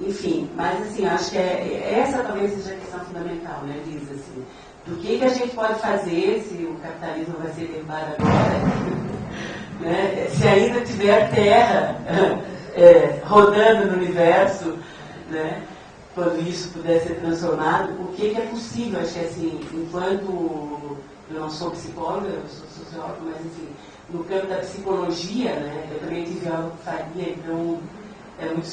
Enfim, mas assim, acho que essa talvez seja a questão fundamental, né, Liz, assim. Do que a gente pode fazer se o capitalismo vai ser derrubado agora, né? Se ainda tiver terra rodando no universo, né? Quando isso puder ser transformado, o que é possível? Acho que assim, enquanto eu não sou psicóloga, eu sou socióloga, mas enfim, no campo da psicologia, né? Eu também tive algo que faria, então é muito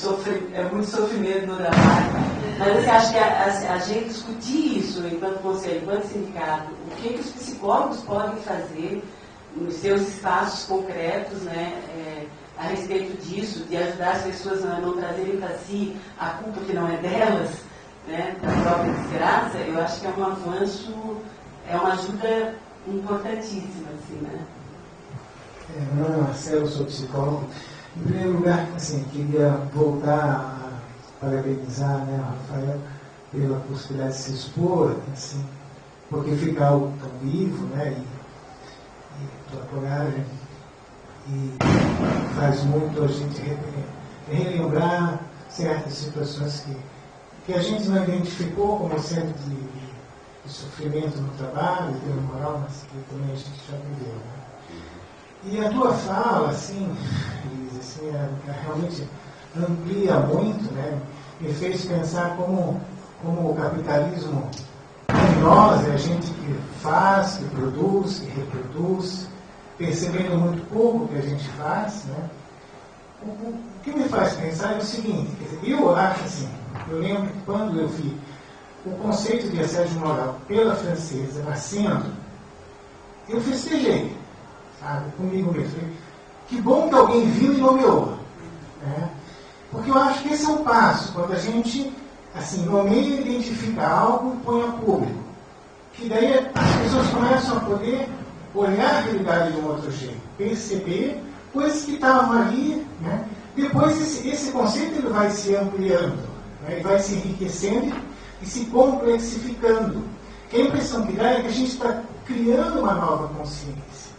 sofrimento no trabalho. Mas assim, acho que a gente discutir isso enquanto conselho, enquanto sindicato, o que os psicólogos podem fazer nos seus espaços concretos, né? A respeito disso, de ajudar as pessoas a não trazerem para si a culpa que não é delas, né, da própria desgraça, eu acho que é um avanço, é uma ajuda importantíssima, assim, né? Meu nome é Marcelo, sou psicólogo. Em primeiro lugar, assim, queria voltar a parabenizar, né, o Rafael pela possibilidade de se expor, assim, porque fica algo tão vivo, né, e tua coragem, e faz muito a gente relembrar certas situações que a gente não identificou como sendo de sofrimento no trabalho, de moral, mas que também a gente já viveu, né? E a tua fala, assim, Liz, assim, realmente amplia muito, né? Me fez pensar como o capitalismo em nós é a gente que faz, que produz, que reproduz, percebendo muito pouco que a gente faz, né? O que me faz pensar é o seguinte, quer dizer, eu acho assim, eu lembro que quando eu vi o conceito de assédio moral pela francesa nascendo, eu festejei, sabe, comigo mesmo. Que bom que alguém viu e nomeou, né? Porque eu acho que esse é um passo, quando a gente assim, nomeia, identifica algo e põe a público. Que daí as pessoas começam a poder olhar a realidade de um outro jeito, perceber coisas que estavam ali, né? Depois esse conceito ele vai se ampliando, né? Ele vai se enriquecendo e se complexificando. Que a impressão que dá é que a gente está criando uma nova consciência.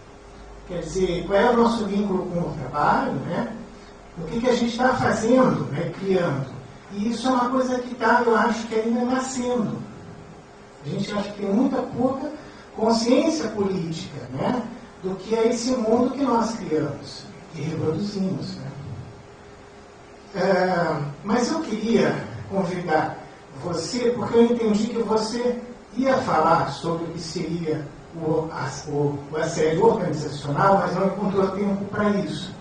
Quer dizer, qual é o nosso vínculo com o trabalho, né? O que a gente está fazendo, né? Criando. E isso é uma coisa que está, eu acho que ainda nascendo. A gente acha que tem muita pouca consciência política, né? Do que é esse mundo que nós criamos e reproduzimos, né? Mas eu queria convidar você, porque eu entendi que você ia falar sobre o que seria o assédio organizacional, mas não encontrou tempo para isso.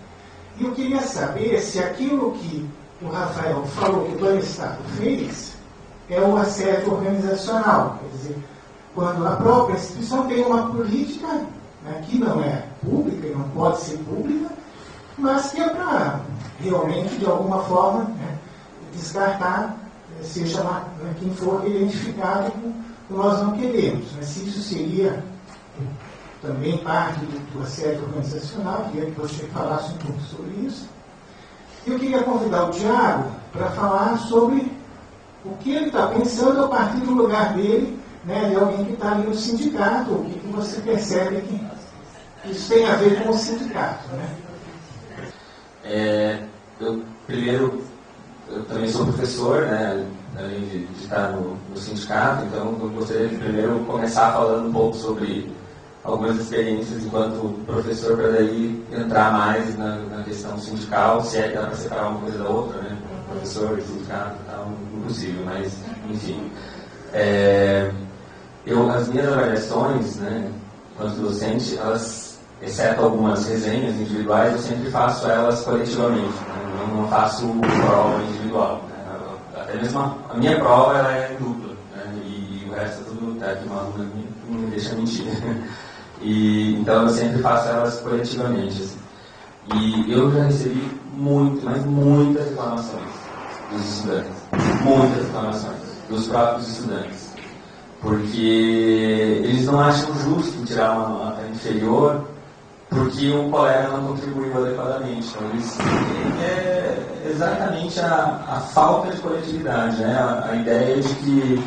E eu queria saber se aquilo que o Rafael falou que o Estado fez é o assédio organizacional, quer dizer, quando a própria instituição tem uma política, né, que não é pública e não pode ser pública, mas que é para realmente, de alguma forma, né, descartar, seja lá, né, quem for identificado com nós não queremos. Mas se isso seria também parte do assédio organizacional, queria que você falasse um pouco sobre isso. Eu queria convidar o Tiago para falar sobre o que ele está pensando a partir do lugar dele, né, de alguém que está ali no sindicato, o que você percebe que isso tem a ver com o sindicato, né? Eu também sou professor, né, além de estar no sindicato, então eu gostaria de primeiro começar falando um pouco sobre algumas experiências enquanto professor, para daí entrar mais na questão sindical, se é que dá para separar uma coisa da outra, né? Professor e sindicato e tal, impossível, mas enfim. As minhas avaliações, né, enquanto docente, elas, exceto algumas resenhas individuais, eu sempre faço elas coletivamente, né? Eu não faço prova individual, né? Até mesmo a minha prova ela é dupla, né? E o resto é tudo tá aqui, uma aluna não me deixa mentir. Então eu sempre faço elas coletivamente, assim. E eu já recebi muitas reclamações dos estudantes, muitas reclamações dos próprios estudantes, porque eles não acham justo tirar uma nota inferior porque um colega não contribuiu adequadamente. Então é exatamente a falta de coletividade, né? A ideia de que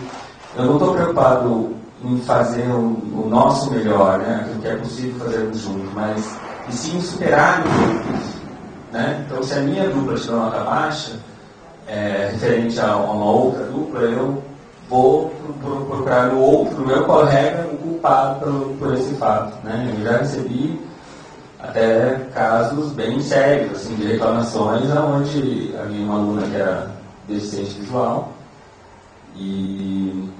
eu não estou preocupado em fazer o nosso melhor, né? Aquilo que é possível fazermos juntos, mas e sim superar os outros, né? Então, se a minha dupla tirou nota baixa, referente a uma outra dupla, eu vou procurar no meu colega, um culpado por esse fato, né? Eu já recebi até casos bem sérios, assim, de reclamações, onde havia uma aluna que era deficiente visual e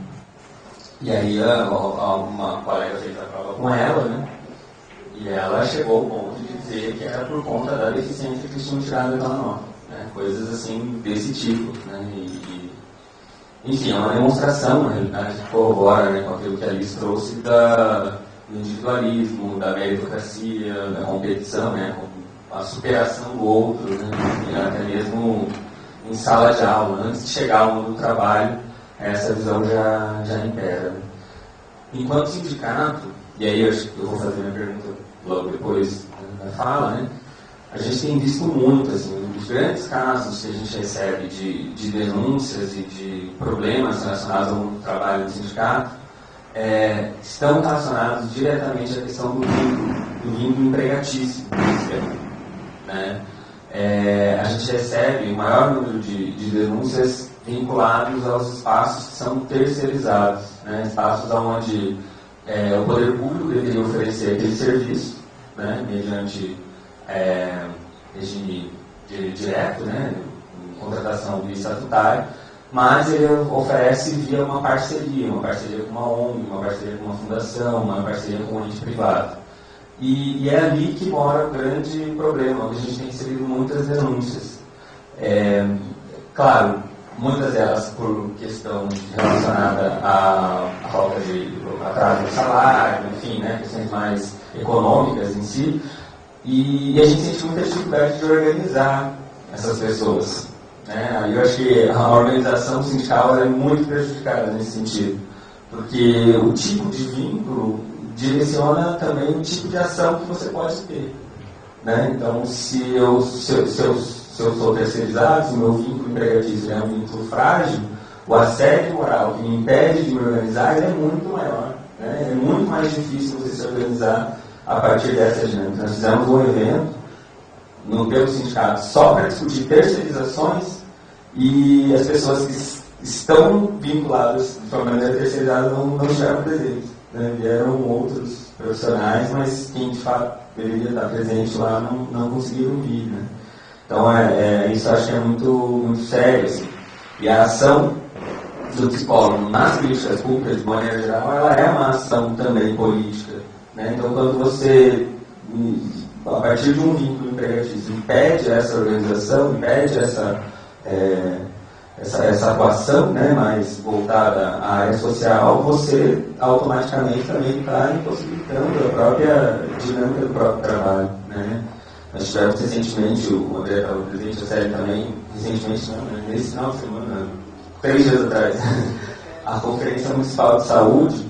aí uma colega fez a prova com ela, né? E ela chegou ao ponto de dizer que era por conta da deficiência que eles tinham tirado aquela nota, né? Coisas assim desse tipo, né? Enfim, é uma demonstração, na realidade, que corrobora, né, com aquilo que a Alice trouxe do individualismo, da meritocracia, da competição, né? A superação do outro, né? E até mesmo em sala de aula, antes de chegar ao mundo do trabalho, essa visão já impera. Enquanto sindicato, e aí eu acho que eu vou fazer minha pergunta logo depois da fala, né? A gente tem visto muito, assim, os grandes casos que a gente recebe de denúncias e de problemas relacionados ao trabalho do sindicato estão relacionados diretamente à questão do vínculo empregatício, né? A gente recebe o maior número de denúncias vinculados aos espaços que são terceirizados, né? Espaços onde o poder público deveria oferecer aquele serviço, né? Mediante regime direto, né? Contratação via estatutária, mas ele oferece via uma parceria com uma ONG, uma parceria com uma fundação, uma parceria com um ente privado. E é ali que mora o grande problema, onde a gente tem recebido muitas denúncias. Claro, muitas delas por questão relacionada à falta de atraso do salário, enfim, né, questões mais econômicas em si, e a gente sente muita dificuldade de organizar essas pessoas, né? Aí eu acho que a organização sindical é muito prejudicada nesse sentido, porque o tipo de vínculo direciona também o tipo de ação que você pode ter, né? Então, se eu sou terceirizado, se o meu vínculo empregatício é um vínculo frágil, o assédio moral que me impede de me organizar ele é muito maior, né? É muito mais difícil você se organizar a partir dessa dinâmica. Nós fizemos um evento pelo sindicato só para discutir terceirizações e as pessoas que estão vinculadas de forma maneira terceirizada não estiveram presentes, né? Vieram outros profissionais, mas quem de fato deveria estar presente lá não conseguiram vir, né? Então, isso acho que é muito, muito sério, assim. E a ação do psicólogo nas políticas públicas, de maneira geral, ela é uma ação também política, né? Então, quando você, a partir de um vínculo empregatício, impede essa organização, impede essa atuação, né, mais voltada à área social, você automaticamente também está impossibilitando a própria dinâmica do próprio trabalho, né? Nós tivemos recentemente, o André estava presente, a Célia também, recentemente, não, nesse final de semana, 3 dias atrás, a Conferência Municipal de Saúde,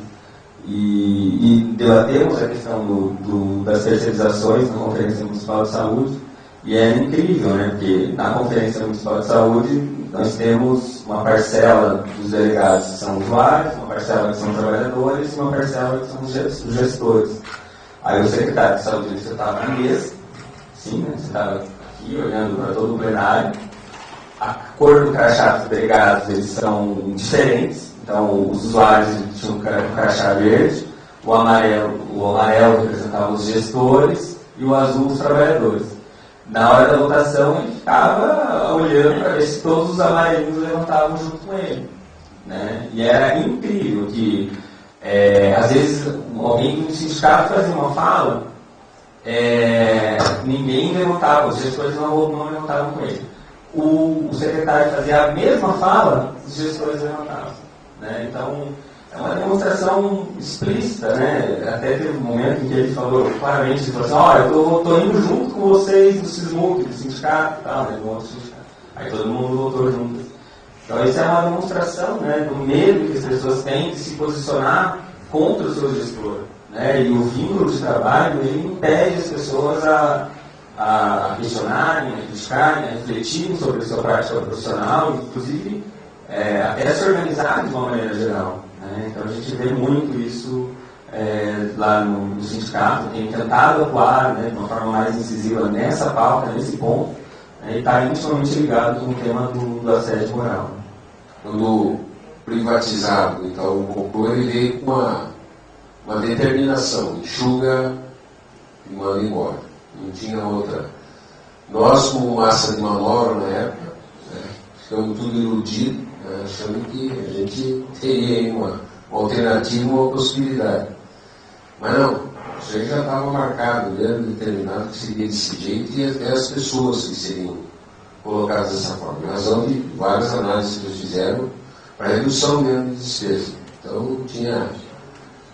e debatemos a questão das terceirizações na Conferência Municipal de Saúde, e é incrível, né, porque na Conferência Municipal de Saúde nós temos uma parcela dos delegados que são usuários, uma parcela que são trabalhadores e uma parcela que são os gestores. Aí o secretário de saúde, você estava na mesa, sim, né? Você estava aqui olhando para todo o plenário. A cor do crachá dos delegados, eles são diferentes. Então, os usuários tinham um crachá verde, o amarelo representava os gestores e o azul os trabalhadores. Na hora da votação, ele ficava olhando para ver se todos os amarelinhos levantavam junto com ele, né? E era incrível que, às vezes, alguém do sindicato fazia uma fala, ninguém levantava, os gestores não levantavam com ele. O secretário fazia a mesma fala, os gestores levantavam, né? Então, é uma demonstração explícita, né? Até teve um momento em que ele falou claramente, ele falou assim, olha, eu estou indo junto com vocês do SISMUC, do sindicato e tal, né? Do outro sindicato. Aí todo mundo votou junto. Então isso é uma demonstração, né, do medo que as pessoas têm de se posicionar contra o seu gestor, né? E o vínculo de trabalho, ele impede as pessoas a questionarem, a criticarem, a refletirem sobre a sua prática profissional, inclusive até se organizar de uma maneira geral, né? Então a gente vê muito isso lá no sindicato, tem tentado atuar, né, de uma forma mais incisiva nessa pauta, nesse ponto, né, e está intimamente ligado com o tema do assédio moral. Quando privatizado, então o Copom ele veio com uma determinação, enxuga e manda embora. Não tinha outra. Nós, como massa de manobra na época, ficamos tudo iludidos, né, achando que a gente teria uma alternativa, uma possibilidade. Mas não, isso aí já estava marcado, mesmo determinado que seria desse jeito e até as pessoas que seriam colocadas dessa forma. Em razão de várias análises que eles fizeram para redução mesmo de despesa. Então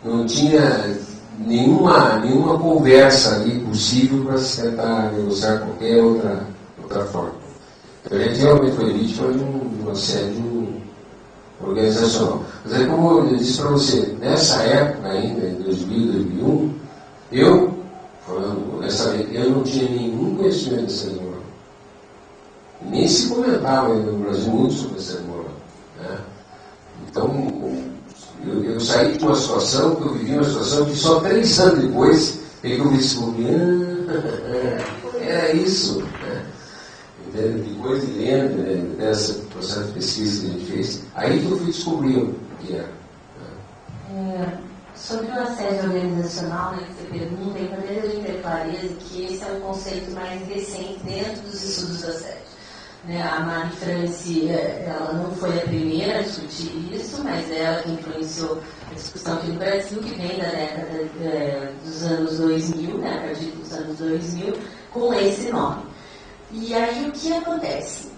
não tinha nenhuma conversa ali possível para se tentar negociar qualquer outra forma. Então, a gente realmente foi vítima de um assédio organizacional. Mas é como eu disse para você, nessa época ainda, em 2000, 2001, eu, falando honestamente, eu não tinha nenhum conhecimento de assédio moral. Nem se comentava ainda no Brasil muito sobre assédio moral. Né? Então, eu saí de uma situação, que eu vivi uma situação que só 3 anos depois é que eu me descobri, era isso. Né? Depois de lendo, desse processo de pesquisa que a gente fez, aí que eu fui descobrir o que era. Sobre o assédio organizacional, né, que você pergunta, é importante a gente ter clareza que esse é um conceito mais recente dentro dos estudos do assédio. Né, a Mari France, ela não foi a primeira a discutir isso, mas ela que influenciou a discussão aqui no Brasil, que vem da década dos anos 2000, né, a partir dos anos 2000, com esse nome. E aí o que acontece?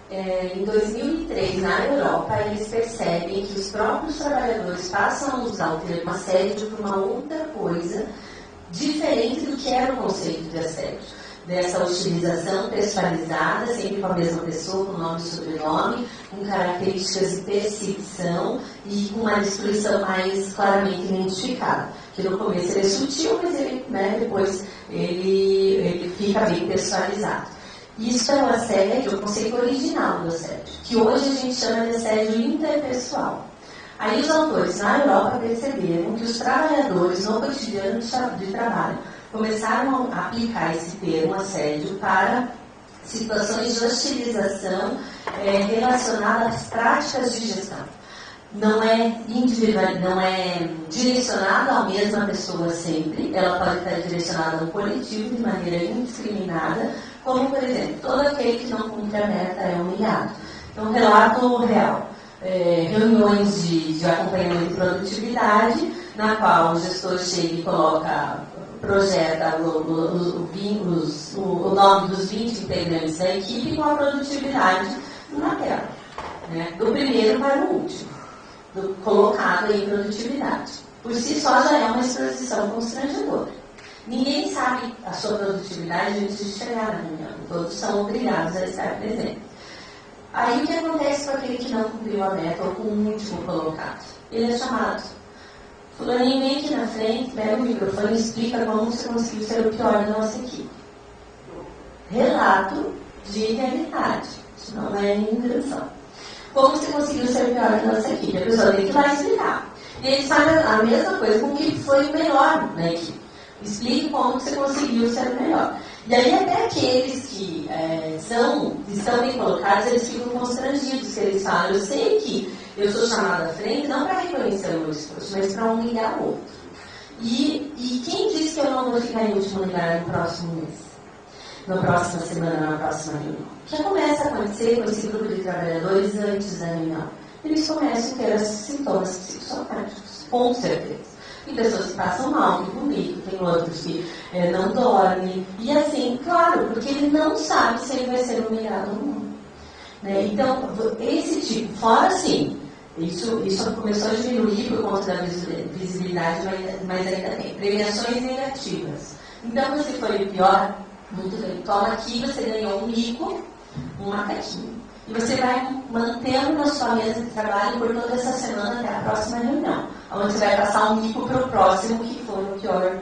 Em 2003, na Europa, eles percebem que os próprios trabalhadores passam a usar o termo assédio por uma outra coisa diferente do que era o conceito de assédio. Dessa utilização pessoalizada, sempre com a mesma pessoa, com nome e sobrenome, com características de perseguição e com uma destruição mais claramente identificada. Que no começo ele é sutil, mas ele, né, depois ele fica bem personalizado. Isso é o assédio, o conceito original do assédio, que hoje a gente chama de assédio interpessoal. Aí os autores na Europa perceberam que os trabalhadores no cotidiano de trabalho começaram a aplicar esse termo assédio para situações de hostilização relacionadas às práticas de gestão. Não é individual, não é direcionada à mesma pessoa sempre, ela pode estar direcionada ao coletivo de maneira indiscriminada, como, por exemplo, todo aquele que não cumpre a meta é humilhado. Então, relato real. Reuniões de acompanhamento de produtividade, na qual o gestor chega e projeta o nome dos 20 integrantes da equipe com a produtividade na tela. Né? Do primeiro para o último, colocado em produtividade. Por si só já é uma exposição constrangedora. Ninguém sabe a sua produtividade antes de chegar na reunião. Todos são obrigados a estar presentes. Aí o que acontece com aquele que não cumpriu a meta ou com o último colocado? Ele é chamado. Fulaninho vem aqui na frente, pega o microfone e explica como você conseguiu ser o pior da nossa equipe. Relato de realidade. Isso não é invenção. Como você conseguiu ser o pior da nossa equipe? A pessoa tem que ir lá explicar. E eles fazem a mesma coisa com o que foi o melhor na equipe. Explique como você conseguiu ser o melhor. E aí até aqueles que estão bem colocados, eles ficam constrangidos, que eles falam, eu sei que eu sou chamada à frente não para reconhecer o meu esforço, mas para humilhar o outro. E quem diz que eu não vou ficar em último lugar no próximo mês? Na próxima semana, na próxima reunião? O que começa a acontecer com esse grupo de trabalhadores antes da reunião? Eles começam a ter esses sintomas psicossomáticos, com certeza. Tem pessoas que passam mal, que vomitam, tem outros que não dormem. E assim, claro, porque ele não sabe se ele vai ser humilhado ou não. Né? Então, esse tipo, fora assim, isso começou a diminuir por conta da visibilidade, mas ainda tem premiações negativas. Então, se foi o pior, muito bem, toma aqui, você ganhou um mico, um macaquinho. E você vai mantendo na sua mesa de trabalho por toda essa semana até a próxima reunião, onde você vai passar um mico para o próximo que for o pior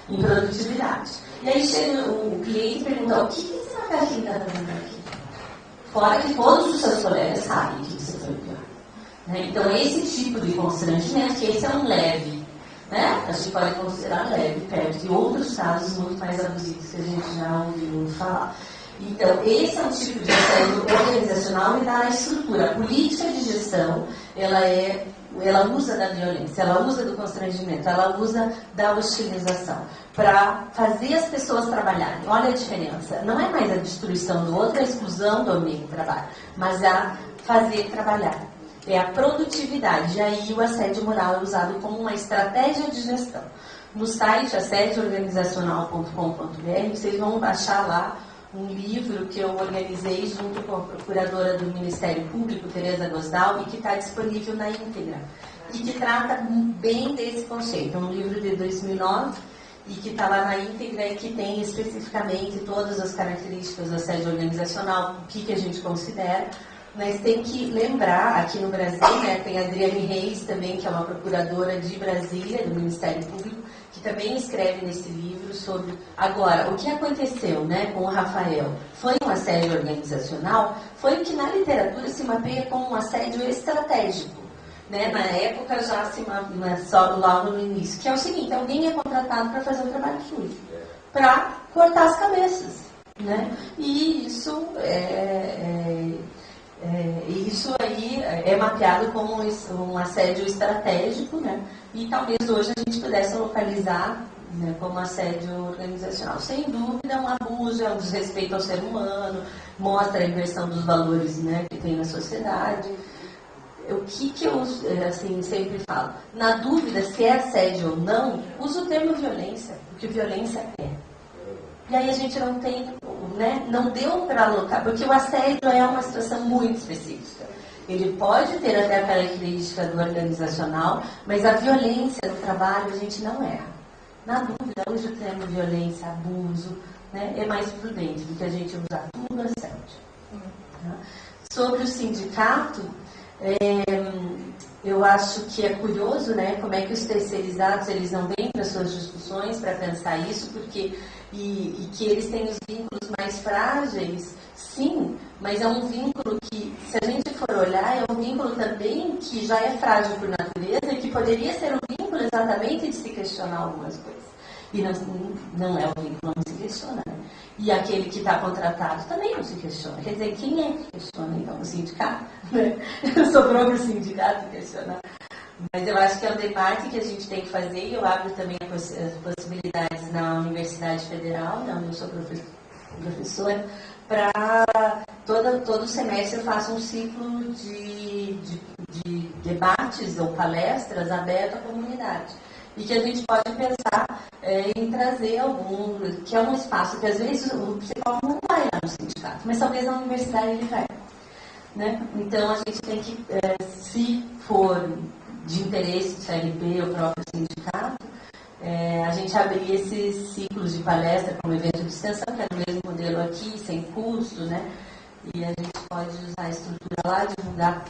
em produtividade. E aí chega o cliente e pergunta, o que esse macaquinho está fazendo aqui? Fora que todos os seus colegas sabem que você foi o pior. Né? Então, esse tipo de constrangimento, que esse é um leve, né? A gente pode considerar leve, perto de outros casos muito mais abusivos que a gente já ouviu falar. Então, esse é um tipo de assédio organizacional e da estrutura. A política de gestão, ela usa da violência, ela usa do constrangimento, ela usa da hostilização para fazer as pessoas trabalharem. Olha a diferença. Não é mais a destruição do outro, a exclusão do ambiente de trabalho, mas a fazer trabalhar. É a produtividade. E aí o assédio moral é usado como uma estratégia de gestão. No site assedioorganizacional.com.br, vocês vão achar lá um livro que eu organizei junto com a procuradora do Ministério Público, Tereza Gosdal, e que está disponível na íntegra. E que trata bem desse conceito. É um livro de 2009 e que está lá na íntegra e que tem especificamente todas as características do assédio organizacional, o que a gente considera, Mas tem que lembrar, aqui no Brasil, né, tem a Adriane Reis também, que é uma procuradora de Brasília, do Ministério Público, que também escreve nesse livro sobre... Agora, o que aconteceu, né, com o Rafael? Foi um assédio organizacional? Foi o que na literatura se mapeia como um assédio estratégico. Né? Na época já se só logo no início, que é o seguinte, alguém é contratado para fazer um trabalho sujo, para cortar as cabeças, né? E isso aí é mapeado como um assédio estratégico, né? E talvez hoje a gente pudesse localizar, né, como assédio organizacional. Sem dúvida, é um abuso, é um desrespeito ao ser humano, mostra a inversão dos valores, né, que tem na sociedade. O que eu assim, sempre falo? Na dúvida se é assédio ou não, usa o termo violência, porque violência é. E aí a gente não tem, né, não deu para alocar, porque o assédio é uma situação muito específica. Ele pode ter até a característica do organizacional, mas a violência no trabalho a gente não erra. Na dúvida, usa o termo violência, abuso, né, é mais prudente do que a gente usar tudo assédio. Tá? Sobre o sindicato, eu acho que é curioso, né, como é que os terceirizados eles não vêm para suas discussões para pensar isso, porque e que eles têm os vínculos mais frágeis, sim, mas é um vínculo que, se a gente for olhar, é um vínculo também que já é frágil por natureza e que poderia ser um vínculo exatamente de se questionar algumas coisas. E não é o vínculo, não se questiona, né? E aquele que está contratado também não se questiona. Quer dizer, quem é que questiona, então? O sindicato? Né? Sobrou para o sindicato questionar. Mas eu acho que é um debate que a gente tem que fazer, e eu abro também as possibilidades na Universidade Federal, onde eu sou professora, para todo semestre eu faço um ciclo de debates ou palestras aberto à comunidade. E que a gente pode pensar em trazer algum, que é um espaço que às vezes o psicólogo não vai lá no sindicato, mas talvez na universidade ele vai. Né? Então a gente tem que, se for de interesse do CLP ou próprio sindicato, a gente abrir esses ciclos de palestra como evento de extensão, que é o mesmo modelo aqui, sem custo, né? E a gente pode usar a estrutura lá, divulgar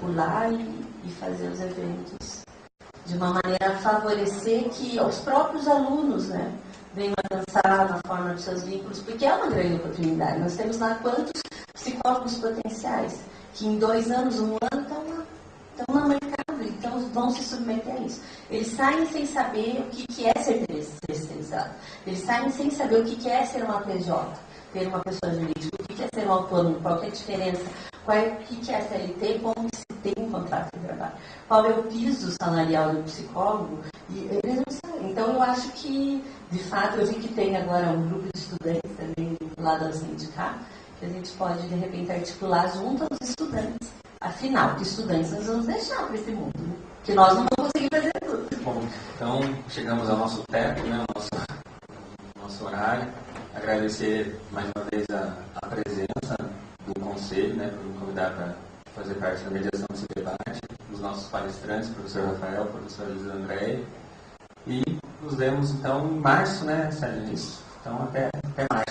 por lá e fazer os eventos de uma maneira a favorecer que os próprios alunos, né, venham a dançar na forma dos seus vínculos, porque é uma grande oportunidade. Nós temos lá quantos psicólogos potenciais que em 2 anos, 1 ano, estão no mercado, então vão se submeter a isso. Eles saem sem saber o que é ser terceirizado. Eles saem sem saber o que é ser uma PJ, ter uma pessoa jurídica, o que é ser um autônomo, qual é a diferença, o que é a CLT, como que se tem um contrato de trabalho, qual é o piso salarial do psicólogo, e eles não sabem. Então eu acho que, de fato, eu vi que tem agora um grupo de estudantes também lá do sindicato, que a gente pode, de repente, articular junto aos estudantes. Afinal, que estudantes nós vamos deixar para esse mundo, né? Que nós não vamos conseguir fazer tudo. Bom, então chegamos ao nosso teto, né, ao nosso horário. Agradecer mais uma vez a presença do Conselho, né, por me convidar para fazer parte da mediação desse debate, dos nossos palestrantes, professor Rafael, professor Elisa Andréia. E nos vemos então em março, né, Sérgio? Então até março.